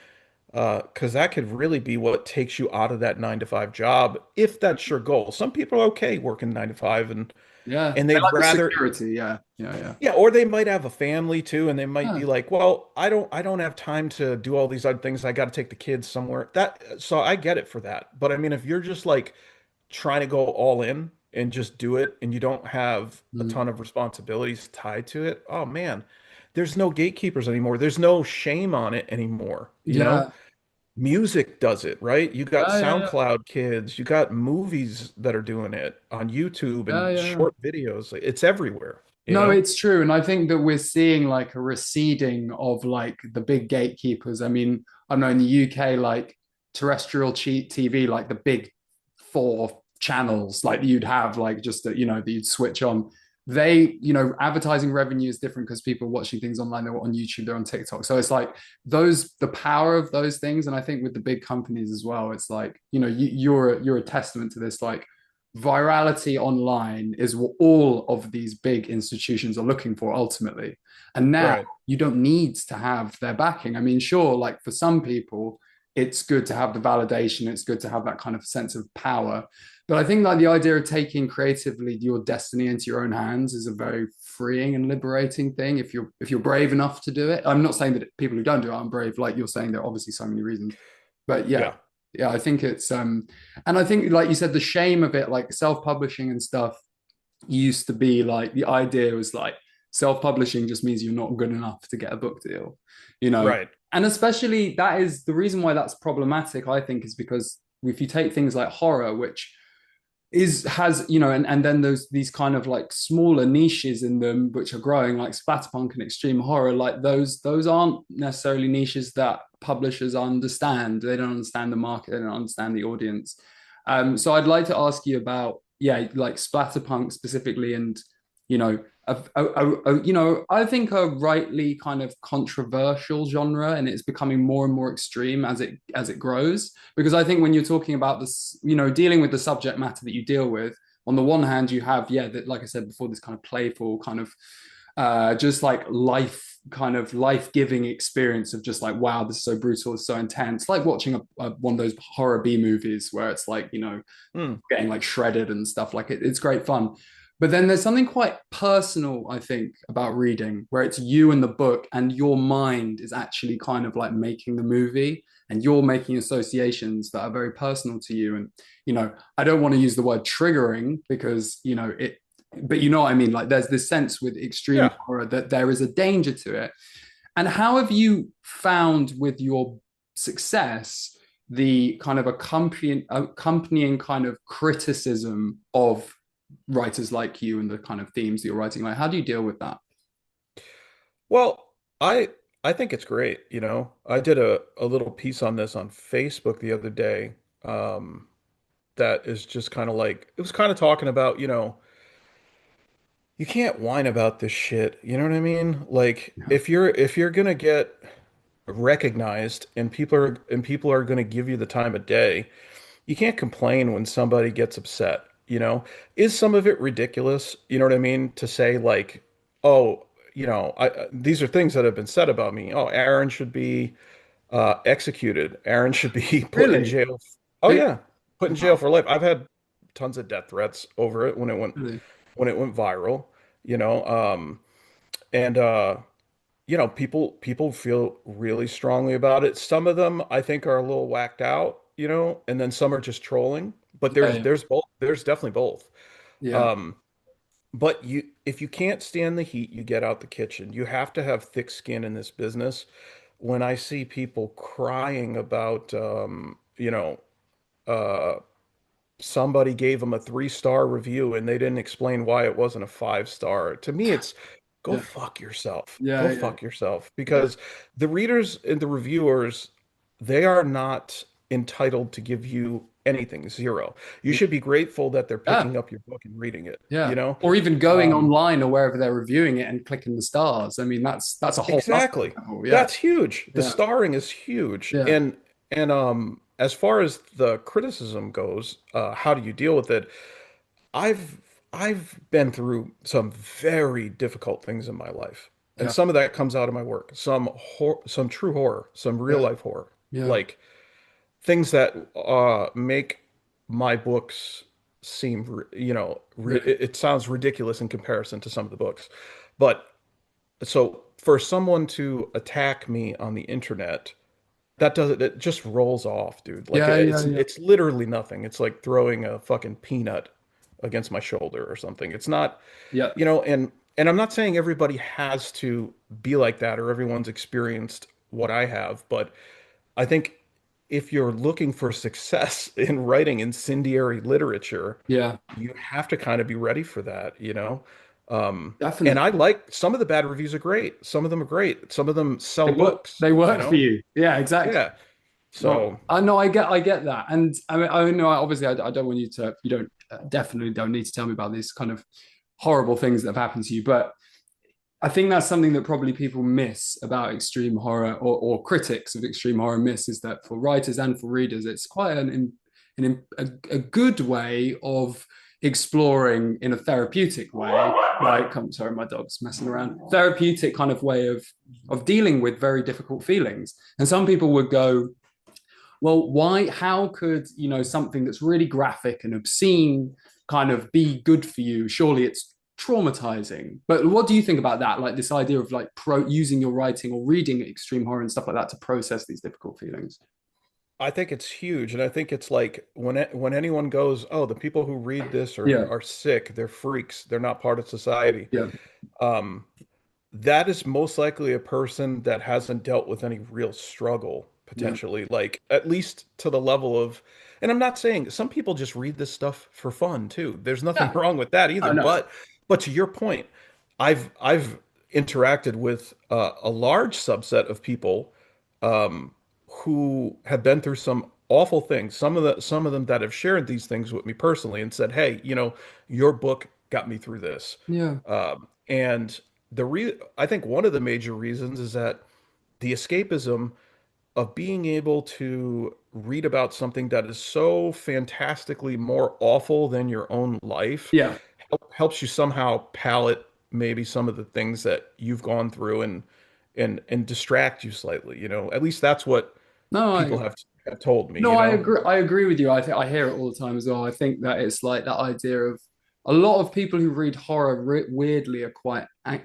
because that could really be what takes you out of that 9 to 5 job, if that's your goal. Some people are okay working 9 to 5, and Yeah. and They they'd like the rather, security. Yeah. Yeah. Yeah. yeah, or they might have a family too, and they might Yeah. be like, well, I don't have time to do all these other things. I got to take the kids somewhere. So I get it for that. But I mean, if you're just like trying to go all in and just do it, and you don't have a Mm. ton of responsibilities tied to it, oh man, there's no gatekeepers anymore. There's no shame on it anymore. Yeah. Music does it, right? You got Yeah. Yeah. Yeah. SoundCloud kids, you got movies that are doing it on YouTube Yeah. and Yeah. short videos. It's everywhere, you No, know? it's true. And I think that we're seeing like a receding of like the big gatekeepers. I mean, I know in the UK, like terrestrial cheap TV, like the big four channels, like you'd have like just that, that you'd switch on. Advertising revenue is different because people are watching things online, they're on YouTube, they're on TikTok. So it's like the power of those things. And I think with the big companies as well, it's like, you're a testament to this, like virality online is what all of these big institutions are looking for ultimately. And now Right. you don't need to have their backing. I mean, sure, like for some people, it's good to have the validation, it's good to have that kind of sense of power. But I think like the idea of taking creatively your destiny into your own hands is a very freeing and liberating thing if you're brave enough to do it. I'm not saying that people who don't do it aren't brave, like you're saying, there are obviously so many reasons. But yeah, Yeah. yeah, I think it's and I think like you said, the shame of it, like self-publishing and stuff, used to be like the idea was like self-publishing just means you're not good enough to get a book deal, you know. Right. And especially that is the reason why that's problematic, I think, is because if you take things like horror, which is has and then those these kind of like smaller niches in them which are growing, like splatterpunk and extreme horror, like those aren't necessarily niches that publishers understand. They don't understand the market, they don't understand the audience. So I'd like to ask you about, yeah, like splatterpunk specifically, and you know I think a rightly kind of controversial genre, and it's becoming more and more extreme as it grows, because I think when you're talking about this, dealing with the subject matter that you deal with, on the one hand, you have, yeah, that, like I said before, this kind of playful kind of just like life-giving experience of just like, wow, this is so brutal, it's so intense, like watching one of those horror B movies where it's like, Hmm. getting like shredded and stuff. Like it's great fun. But then there's something quite personal, I think, about reading, where it's you and the book, and your mind is actually kind of like making the movie, and you're making associations that are very personal to you. And, I don't want to use the word triggering because, but you know what I mean? Like there's this sense with extreme Yeah. horror that there is a danger to it. And how have you found with your success the kind of accompanying kind of criticism of writers like you and the kind of themes that you're writing? Like, how do you deal with that? Well, I think it's great, I did a little piece on this on Facebook the other day, that is just kind of like, it was kind of talking about, you can't whine about this shit. You know what I mean? Like Yeah. if you're gonna get recognized, and people are gonna give you the time of day, you can't complain when somebody gets upset, Is some of it ridiculous? You know what I mean? To say like, oh, these are things that have been said about me. Oh, Aaron should be executed. Aaron should be put in Really? jail. Oh It, yeah, put in jail wow. for life. I've had tons of death threats over it Really? when it went viral, you know. And people feel really strongly about it. Some of them I think are a little whacked out, and then some are just trolling. But Yeah, there's yeah, there's both. There's definitely both. yeah. Um, but if you can't stand the heat, you get out the kitchen. You have to have thick skin in this business. When I see people crying about, uh, somebody gave them a 3-star review and they didn't explain why it wasn't a 5-star. To me, it's go Yeah, fuck yourself. Go yeah, yeah, fuck yourself. yeah, Because the readers and the reviewers, they are not entitled to give you anything, zero. You yeah. should be grateful that they're Yeah. picking up your book and reading it, Yeah. Or even going Um, online or wherever they're reviewing it and clicking the stars. I mean, that's a whole other exactly. level. Yeah. That's huge. The Yeah. starring is huge. Yeah. And as far as the criticism goes, how do you deal with it? I've I've been through some very difficult things in my life, and Yeah. some of that comes out of my work. Some true horror, some real Yeah. life horror, Yeah. like things that make my books seem, Yeah. it sounds ridiculous in comparison to some of the books. But so for someone to attack me on the internet, it just rolls off, dude. Like Yeah. Yeah. Yeah. it's literally nothing. It's like throwing a fucking peanut against my shoulder or something. It's not, Yeah. and I'm not saying everybody has to be like that or everyone's experienced what I have, but I think if you're looking for success in writing incendiary literature, Yeah. you have to kind of be ready for that. And Definitely. I like some of the bad reviews are great. Some of them are great. Some of them sell They work. books, They you work for know? you. Yeah. Exactly. Yeah. No, So I know. I get that, and I know. Obviously, I don't want you to. You don't definitely don't need to tell me about these kind of horrible things that have happened to you. But I think that's something that probably people miss about extreme horror, or critics of extreme horror miss, is that for writers and for readers, it's quite a good way of exploring in a therapeutic way. Like, I'm sorry, my dog's messing around. Therapeutic kind of way of dealing with very difficult feelings. And some people would go, well, why, how could, something that's really graphic and obscene kind of be good for you? Surely it's traumatizing. But what do you think about that? Like this idea of like using your writing or reading extreme horror and stuff like that to process these difficult feelings? I think it's huge, and I think it's like when anyone goes, "Oh, the people who read this Yeah. are sick, they're freaks, they're not part of society." Yeah. Um, that is most likely a person that hasn't dealt with any real struggle, Yeah. potentially, like at least to the level of, and I'm not saying some people just read this stuff for fun too. There's nothing Yeah. wrong with that either. I know. But to your point, I've interacted with a large subset of people um, who have been through some awful things. Some of them that have shared these things with me personally and said, "Hey, your book got me through this." Yeah. And I think one of the major reasons is that the escapism of being able to read about something that is so fantastically more awful than your own life Yeah. helps you somehow palate maybe some of the things that you've gone through and distract you slightly, At least that's what No, people have told me, no, I agree. I agree with you. I think I hear it all the time as well. I think that it's like that idea of a lot of people who read horror weirdly are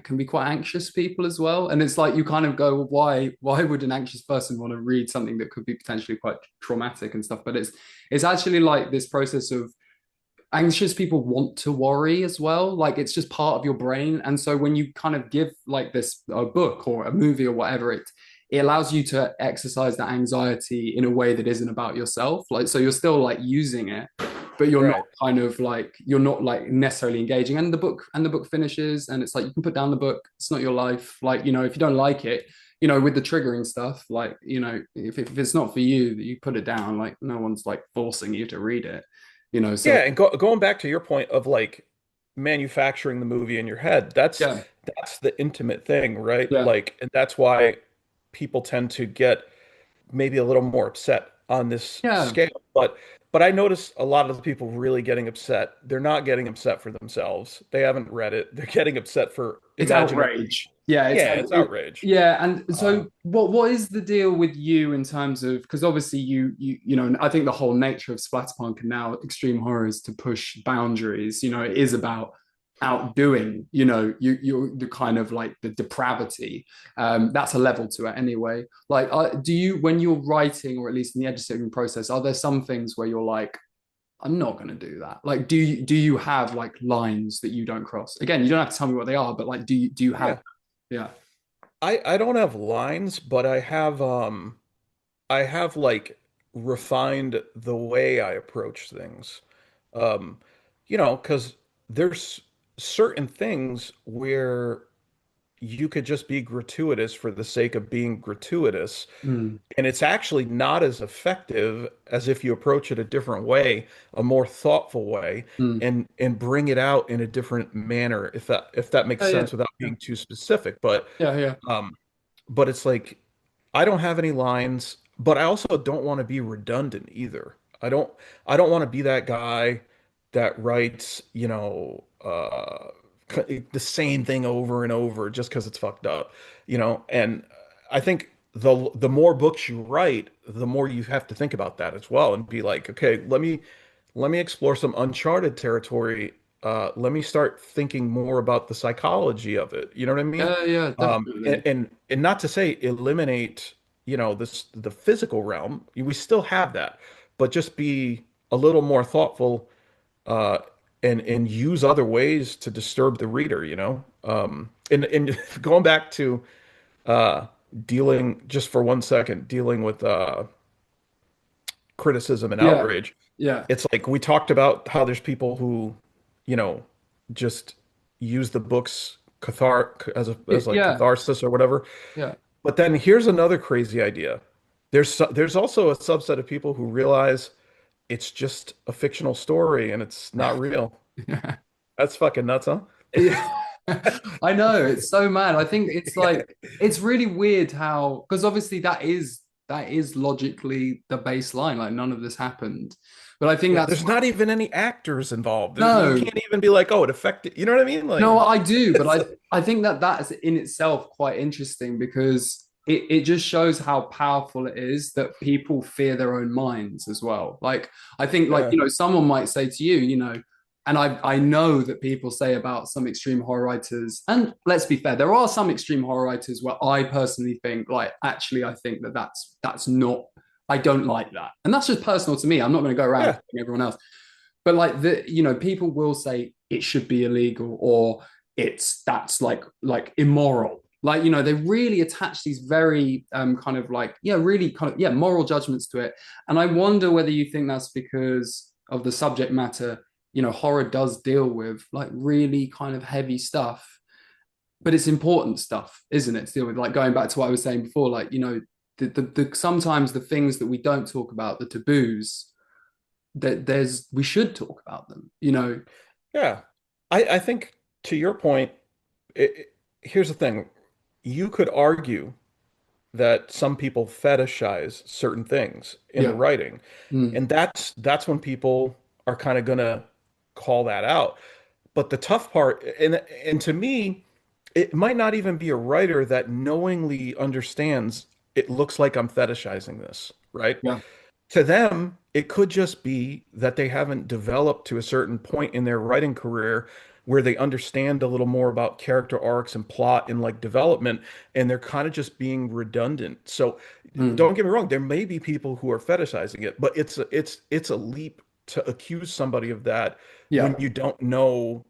can be quite anxious people as well. And it's like you kind of go, well, why would an anxious person want to read something that could be potentially quite traumatic and stuff? But it's actually like this process of anxious people want to worry as well. Like it's just part of your brain. And so when you kind of give like this a book or a movie or whatever, it allows you to exercise that anxiety in a way that isn't about yourself. Like so you're still like using it, but Right. you're not like necessarily engaging. And the book finishes and it's like you can put down the book. It's not your life. Like, if you don't like it, with the triggering stuff, like, if it's not for you, that you put it down, like no one's like forcing you to read it, so Yeah, and going back to your point of like manufacturing the movie in your head, yeah. that's the intimate thing, right? Yeah. Like, and that's why people tend to get maybe a little more upset on this Yeah. scale. But I notice a lot of the people really getting upset. They're not getting upset for themselves. They haven't read it. They're getting upset for It's imaginary. outrage. Yeah, it's Yeah, like it's outrage. yeah. And Uh, so what is the deal with you in terms of, because obviously I think the whole nature of splatterpunk and now extreme horror is to push boundaries. It is about outdoing, you're the kind of like the depravity. That's a level to it anyway. Like do you, when you're writing, or at least in the editing process, are there some things where you're like, I'm not going to do that. Like, do you have like lines that you don't cross? Again, you don't have to tell me what they are, but like, do you have? yeah, Yeah, I don't have lines, but I have like refined the way I approach things. Um, because there's certain things where you could just be gratuitous for the sake of being gratuitous, mm, and it's actually not as effective as if you approach it a different way, a more thoughtful way, mm. and bring it out in a different manner, if that makes Yeah, yeah, sense without yeah, being too specific. But yeah, yeah. um, but it's like I don't have any lines, but I also don't want to be redundant either. I don't want to be that guy that writes, the same thing over and over just because it's fucked up, and I think the more books you write, the more you have to think about that as well and be like, okay, let me explore some uncharted territory. Let me start thinking more about the psychology of it. You know what I mean? Yeah, yeah, And, definitely. and not to say eliminate, the physical realm. We still have that, but just be a little more thoughtful, uh, and use other ways to disturb the reader. And going back to uh, dealing just for 1 second, dealing with criticism and Yeah, outrage. yeah, It's like we talked about how there's people who, you know, just use the book's as like yeah, catharsis or whatever. yeah. But then here's another crazy idea. There's also a subset of people who realize it's just a fictional story and it's not real. That's fucking nuts, huh? Yeah. I know, it's so mad. I think it's like it's really weird how because obviously that is logically the baseline. Like none of this happened. But I think Yeah, that's there's not even any actors involved. You no, can't even be like, oh, it affected. You know what I mean? Like, no, I do, but it's, I think that that's in itself quite interesting because it just shows how powerful it is that people fear their own minds as well. Like I think like yeah, someone might say to you, and I know that people say about some extreme horror writers, and let's be fair, there are some extreme horror writers where I personally think like actually I think that that's not I don't like that, and that's just personal to me. I'm not going to go around yeah, telling everyone else. But like people will say it should be illegal or that's like immoral. Like, they really attach these very kind of like, yeah, really kind of, yeah, moral judgments to it. And I wonder whether you think that's because of the subject matter. Horror does deal with like really kind of heavy stuff, but it's important stuff, isn't it? To deal with, like going back to what I was saying before, like, the sometimes the things that we don't talk about, the taboos, that we should talk about them. yeah. I think to your point, here's the thing. You could argue that some people fetishize certain things in the Yeah. writing, Mm. and that's when people are kind of gonna call that out. But the tough part, and to me, it might not even be a writer that knowingly understands it looks like I'm fetishizing this, right? Yeah. To them, it could just be that they haven't developed to a certain point in their writing career where they understand a little more about character arcs and plot and like development, and they're kind of just being redundant. So Mm. don't get me wrong, there may be people who are fetishizing it, but it's a leap to accuse somebody of that when Yeah. you don't know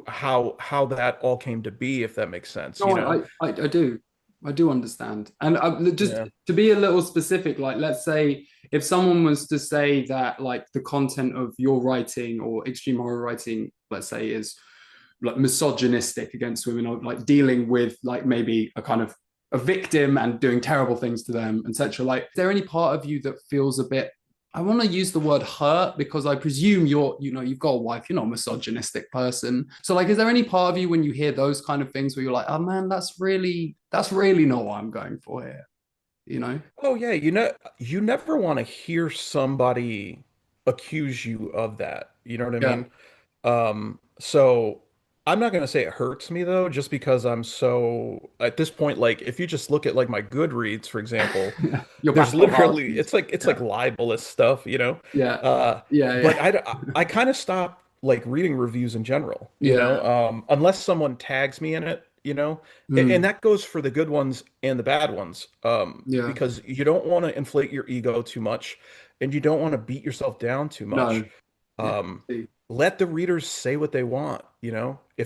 how that all came to be, if that makes sense, No, I do. I do understand. And just Yeah. to be a little specific, like let's say if someone was to say that like the content of your writing or extreme horror writing, let's say, is like misogynistic against women or like dealing with like maybe a kind of a victim and doing terrible things to them, etc. Like, is there any part of you that feels a bit? I want to use the word hurt because I presume you've got a wife, you're not a misogynistic person. So, like, is there any part of you when you hear those kind of things where you're like, oh man, that's really not what I'm going for here, you know? Oh yeah, you never want to hear somebody accuse you of that. You know what I Yeah. mean? So I'm not gonna say it hurts me though, just because I'm so at this point, like if you just look at like my Goodreads, for example, Your there's backlog literally artists. it's like Yeah. libelous stuff, you know? Yeah. Uh, Yeah. but Yeah. I kind of stop like reading reviews in general, Yeah. unless someone tags me in it, and Mm. that goes for the good ones and the bad ones, Yeah. because you don't want to inflate your ego too much, and you don't want to beat yourself down too much. No. Yeah. Um, Let the readers say what they want, if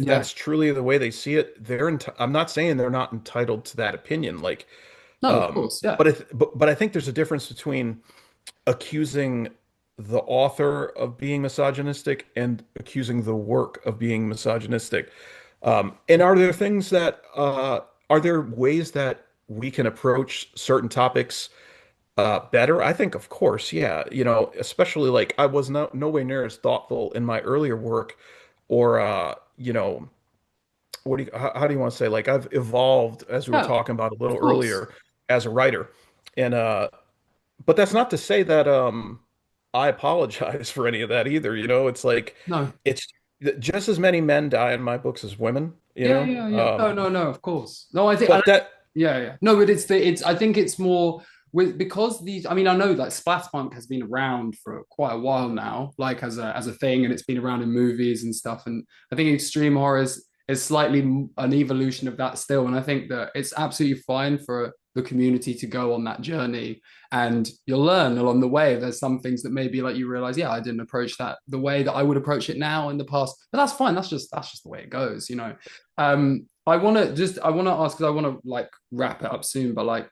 Yeah. that's truly the way they see it, I'm not saying they're not entitled to that opinion, like, No, of course. Yeah. but I think there's a difference between accusing the author of being misogynistic and accusing the work of being misogynistic. And are there ways that we can approach certain topics better? I think, of course, yeah. Especially like I was no way near as thoughtful in my earlier work, or how do you want to say? Like I've evolved, as we were Yeah. talking about a Of little course. earlier, as a writer. And but that's not to say that I apologize for any of that either, you know? It's like No. it's just as many men die in my books as women, you Yeah, know? yeah, yeah. No, no, no, of course. No, I But think, that yeah, yeah. No, but it's I think it's more with because these I mean, I know that splatpunk has been around for quite a while now, like as a thing, and it's been around in movies and stuff. And I think extreme horror is slightly an evolution of that still. And I think that it's absolutely fine for the community to go on that journey and you'll learn along the way. There's some things that maybe like you realize, yeah, I didn't approach that the way that I would approach it now in the past, but that's fine. That's just the way it goes, you know. I want to ask because I want to like wrap it up soon, but like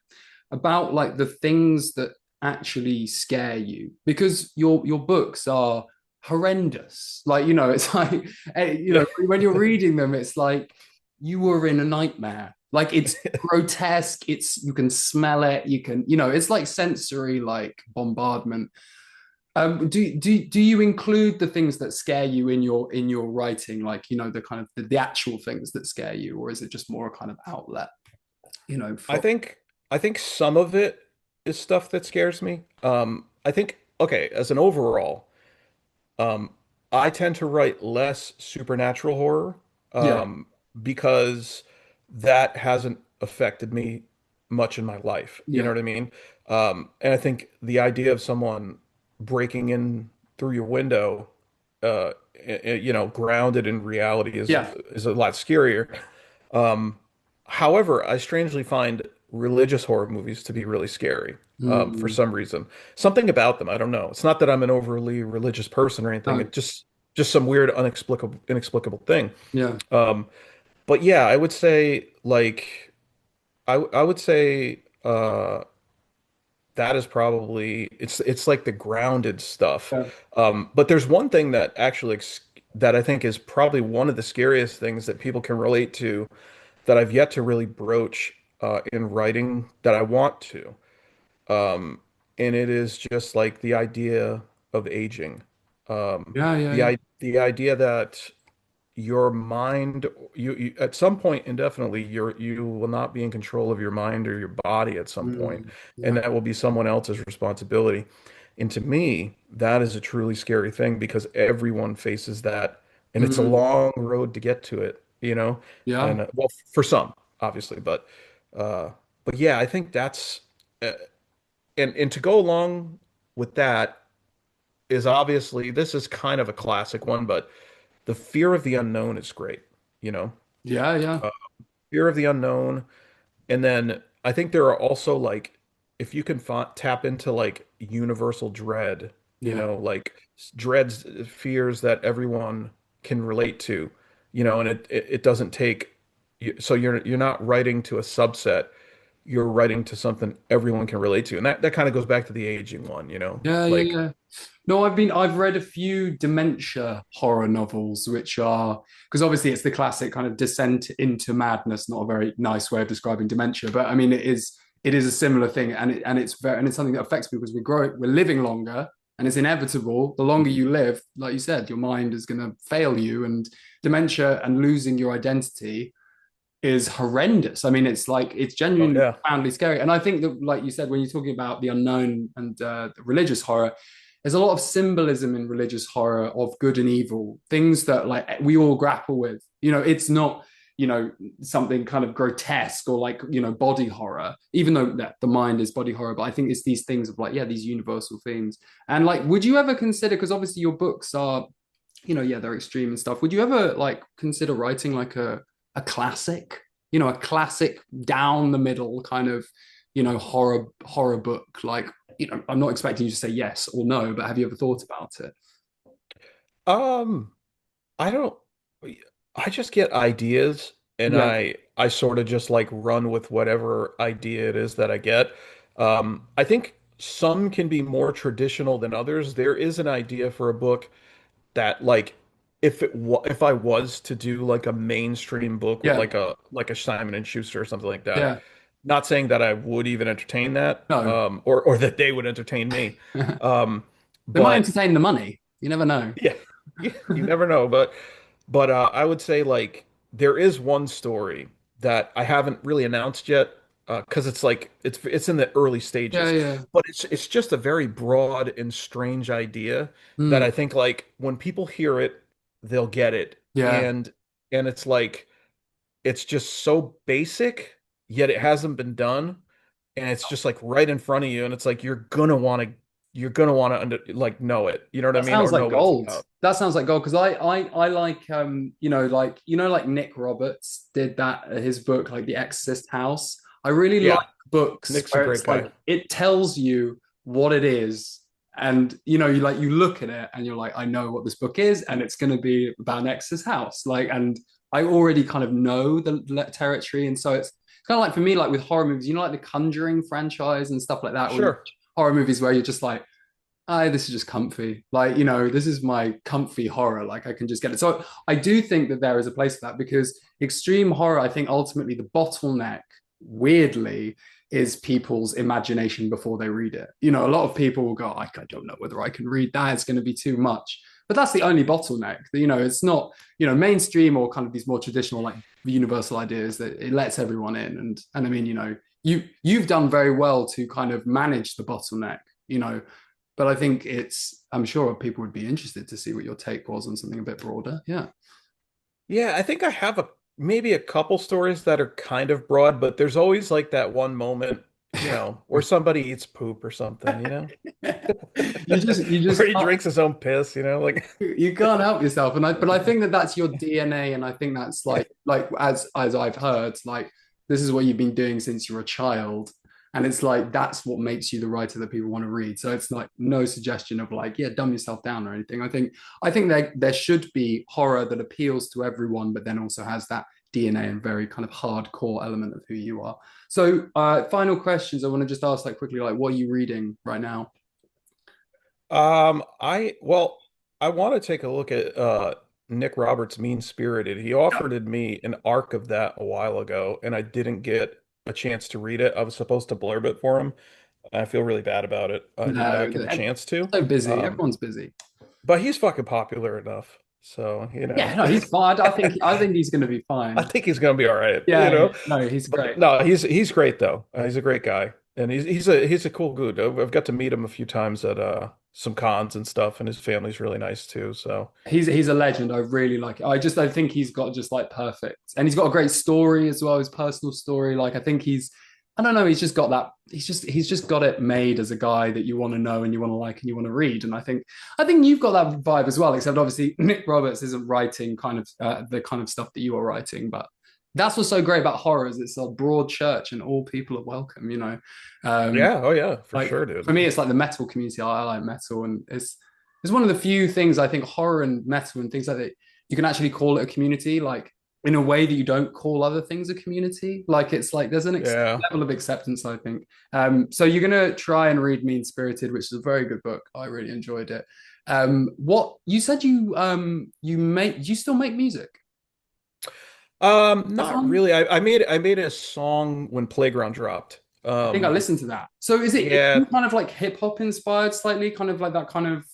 about like the things that actually scare you because your books are horrendous. Like, you know, it's like you yeah. know, when you're reading them, it's like you were in a nightmare. Like it's grotesque, it's you can smell it, you can, you know, it's like sensory like bombardment. Do you include the things that scare you in your writing, like you know the kind of the actual things that scare you, or is it just more a kind of outlet, you know, I for think I think some of it is stuff that scares me. I think okay, as an overall, um, I tend to write less supernatural horror, yeah, um, because that hasn't affected me much in my life. You know yeah, what I mean? And I think the idea of someone breaking in through your window, you know, grounded in reality yeah, is a lot scarier. Um, However, I strangely find religious horror movies to be really scary, for mm, some reason. Something about them, I don't know. It's not that I'm an overly religious person or anything. no, It just some weird, inexplicable thing. yeah, Um, but yeah, I would say like I would say that is probably it's like the grounded stuff. yeah, But there's one thing that actually that I think is probably one of the scariest things that people can relate to that I've yet to really broach in writing that I want to. And it is just like the idea of aging. yeah, yeah, yeah, The idea that your mind, you at some point indefinitely, you will not be in control of your mind or your body at some point, and yeah, that will be someone else's responsibility. And to me, that is a truly scary thing because everyone faces that, and it's a mm, long road to get to it, you know? yeah, And well, for some, obviously, uh, but yeah, I think that's and to go along with that is obviously this is kind of a classic one, but the fear of the unknown is great, you know? yeah, yeah, Uh, Fear of the unknown. And then I think there are also like if you can tap into like universal dread, you yeah, know, like dreads, fears that everyone can relate to, you know, and it doesn't take so you're not writing to a subset, you're writing to something everyone can relate to. And that kind of goes back to the aging one, you know, yeah, yeah, like yeah. No, I've read a few dementia horror novels, which are because obviously it's the classic kind of descent into madness, not a very nice way of describing dementia, but I mean it is a similar thing, and it's very and it's something that affects people because we're living longer, and it's inevitable. The longer you live, like you said, your mind is going to fail you, and dementia and losing your identity is horrendous. I mean, it's like it's oh genuinely yeah. profoundly scary. And I think that, like you said, when you're talking about the unknown and the religious horror, there's a lot of symbolism in religious horror of good and evil, things that like we all grapple with. You know, it's not you know something kind of grotesque or like you know body horror, even though that the mind is body horror. But I think it's these things of like yeah, these universal themes. And like, would you ever consider? Because obviously your books are you know, yeah, they're extreme and stuff. Would you ever like consider writing like a classic, you know, a classic down the middle kind of, you know, horror book? Like, you know, I'm not expecting you to say yes or no, but have you ever thought about it? Um, I don't, I just get ideas and Yeah, I sort of just like run with whatever idea it is that I get. I think some can be more traditional than others. There is an idea for a book that like if I was to do like a mainstream book with yeah, like a Simon and Schuster or something like that, yeah. not saying that I would even entertain that, No, or that they would entertain me. they Um, might but entertain the money. You never know. yeah, you never know. But I would say like there is one story that I haven't really announced yet, because it's like it's in the early Yeah, stages, yeah. but it's just a very broad and strange idea that Mm, I think like when people hear it, they'll get it, yeah. and it's like it's just so basic, yet it hasn't been done, and it's just like right in front of you, and it's like you're gonna want to like know it, you know what I That mean, sounds or like know what it's gold. about. That sounds like gold because I like like Nick Roberts did that his book like The Exorcist House. I really like Yeah, books Nick's a where great it's like guy. it tells you what it is, and you look at it and you're like, I know what this book is, and it's going to be about an exorcist house. Like, and I already kind of know the territory, and so it's kind of like for me, like with horror movies, like the Conjuring franchise and stuff like that, or Sure. horror movies where you're just like, this is just comfy. Like, this is my comfy horror. Like, I can just get it. So I do think that there is a place for that because extreme horror, I think ultimately the bottleneck, weirdly, is people's imagination before they read it. A lot of people will go, I don't know whether I can read that. It's going to be too much. But that's the only bottleneck. It's not, mainstream or kind of these more traditional, like universal ideas that it lets everyone in. And I mean, you've done very well to kind of manage the bottleneck, but I think I'm sure people would be interested to see what your take was on something a bit broader. Yeah. Yeah, I think I have maybe a couple stories that are kind of broad, but there's always like that one moment, where somebody eats poop or something, you or just he drinks his own piss, like you can't help yourself, but I think that that's your DNA, and I think that's like as I've heard, like this is what you've been doing since you were a child, and it's like that's what makes you the writer that people want to read. So it's like no suggestion of like, yeah, dumb yourself down or anything. I think there should be horror that appeals to everyone, but then also has that DNA and very kind of hardcore element of who you are. So final questions I want to just ask like quickly, like what are you reading right now? I want to take a look at Nick Roberts' Mean Spirited. He offered me an arc of that a while ago, and I didn't get a chance to read it. I was supposed to blurb it for him. I feel really bad about it. I did No, not get a chance to. so busy. Um, Everyone's busy. but he's fucking popular enough. So, Yeah, no, he's fine. I think he's going to be I fine. think he's gonna be all right, Yeah, yeah. No, he's But great. no, he's great though. He's a great guy, and he's a cool dude. I've got to meet him a few times at some cons and stuff, and his family's really nice too. So He's a legend. I really like it. I think he's got just like perfect, and he's got a great story as well. His personal story. Like I think I don't know. He's just got that. He's just got it made as a guy that you want to know and you want to like and you want to read. And I think you've got that vibe as well. Except obviously Nick Roberts isn't writing kind of the kind of stuff that you are writing, but that's what's so great about horror is it's a broad church and all people are welcome. Um, yeah, oh yeah, for like sure, for dude. me, it's like the metal community. I like metal, and it's one of the few things I think horror and metal and things like that you can actually call it a community, like in a way that you don't call other things a community. Like it's like there's an Yeah. level of acceptance, I think. So you're gonna try and read Mean Spirited, which is a very good book. I really enjoyed it. What you said you still make music? For Not fun? really. I made a song when Playground dropped. I think I listened to that. So is it Yeah, kind of like hip hop inspired slightly, kind of like that kind of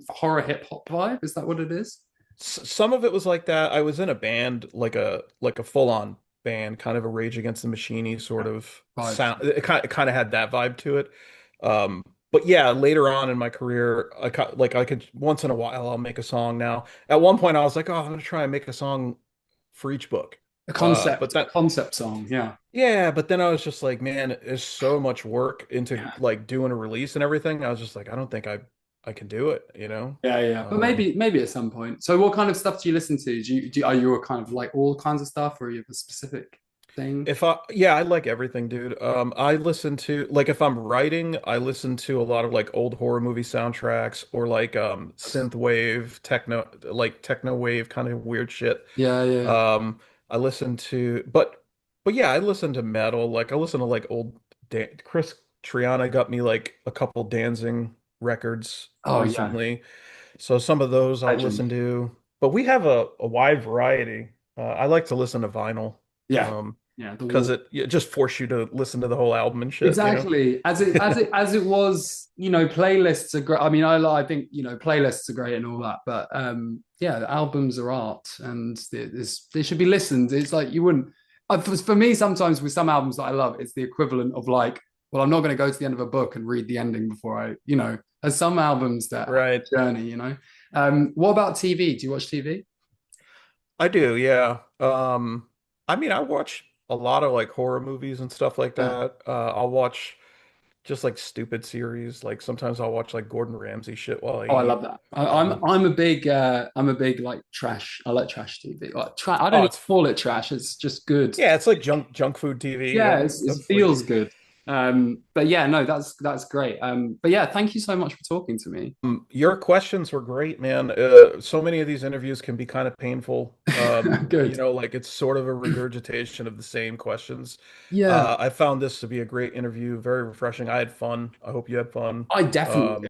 horror hip hop vibe? Is that what it is? some of it was like that. I was in a band, like a full-on band, kind of a Rage Against the Machine sort of Vibes. sound. It kind of had that vibe to it. Um, but yeah, later on in my career, I could once in a while I'll make a song now. At one point, I was like, oh, I'm gonna try and make a song for each book. A But concept, a that concept song. Yeah. Yeah, but then I was just like, man, there's so much work into Yeah. like doing a release and everything. I was just like, I don't think I can do it. Yeah, yeah. But Um, maybe at some point. So what kind of stuff do you listen to? Are you a kind of like all kinds of stuff or you have a specific thing? yeah, I like everything, dude. I listen to like if I'm writing, I listen to a lot of like old horror movie soundtracks or like synth wave, techno wave kind of weird shit. Yeah, yeah. Um, I listen to but yeah, I listen to metal. Like I listen to like old Chris Triana got me like a couple Danzig records Oh yeah. recently. So some of those I'll Legend. listen to. But we have a wide variety. I like to listen to vinyl. Yeah. Um, Yeah. The because wall. it just force you to listen to the whole album and shit. Exactly. As it was, playlists are great. I mean, I think, playlists are great and all that, but yeah, the albums are art and they should be listened. It's like you wouldn't. For me, sometimes with some albums that I love, it's the equivalent of like, well, I'm not going to go to the end of a book and read the ending before there's some albums that have Right. a journey. What about TV? Do you watch TV? I do, yeah. I mean, I watch a lot of like horror movies and stuff like Yeah. that. I'll watch just like stupid series. Like sometimes I'll watch like Gordon Ramsay shit while I Oh, I eat. love that. Um, I'm a big like trash. I like trash TV. I don't oh, even call it trash. It's just good. yeah, it's like junk food TV. Yeah, Yep, it absolutely. feels good. But yeah, no, that's great. But yeah, thank you so much for talking to me. Your questions were great, man. So many of these interviews can be kind of painful. Good. Like it's sort of a regurgitation of the same questions. Yeah, I found this to be a great interview, very refreshing. I had fun. I hope you had fun. I definitely Um,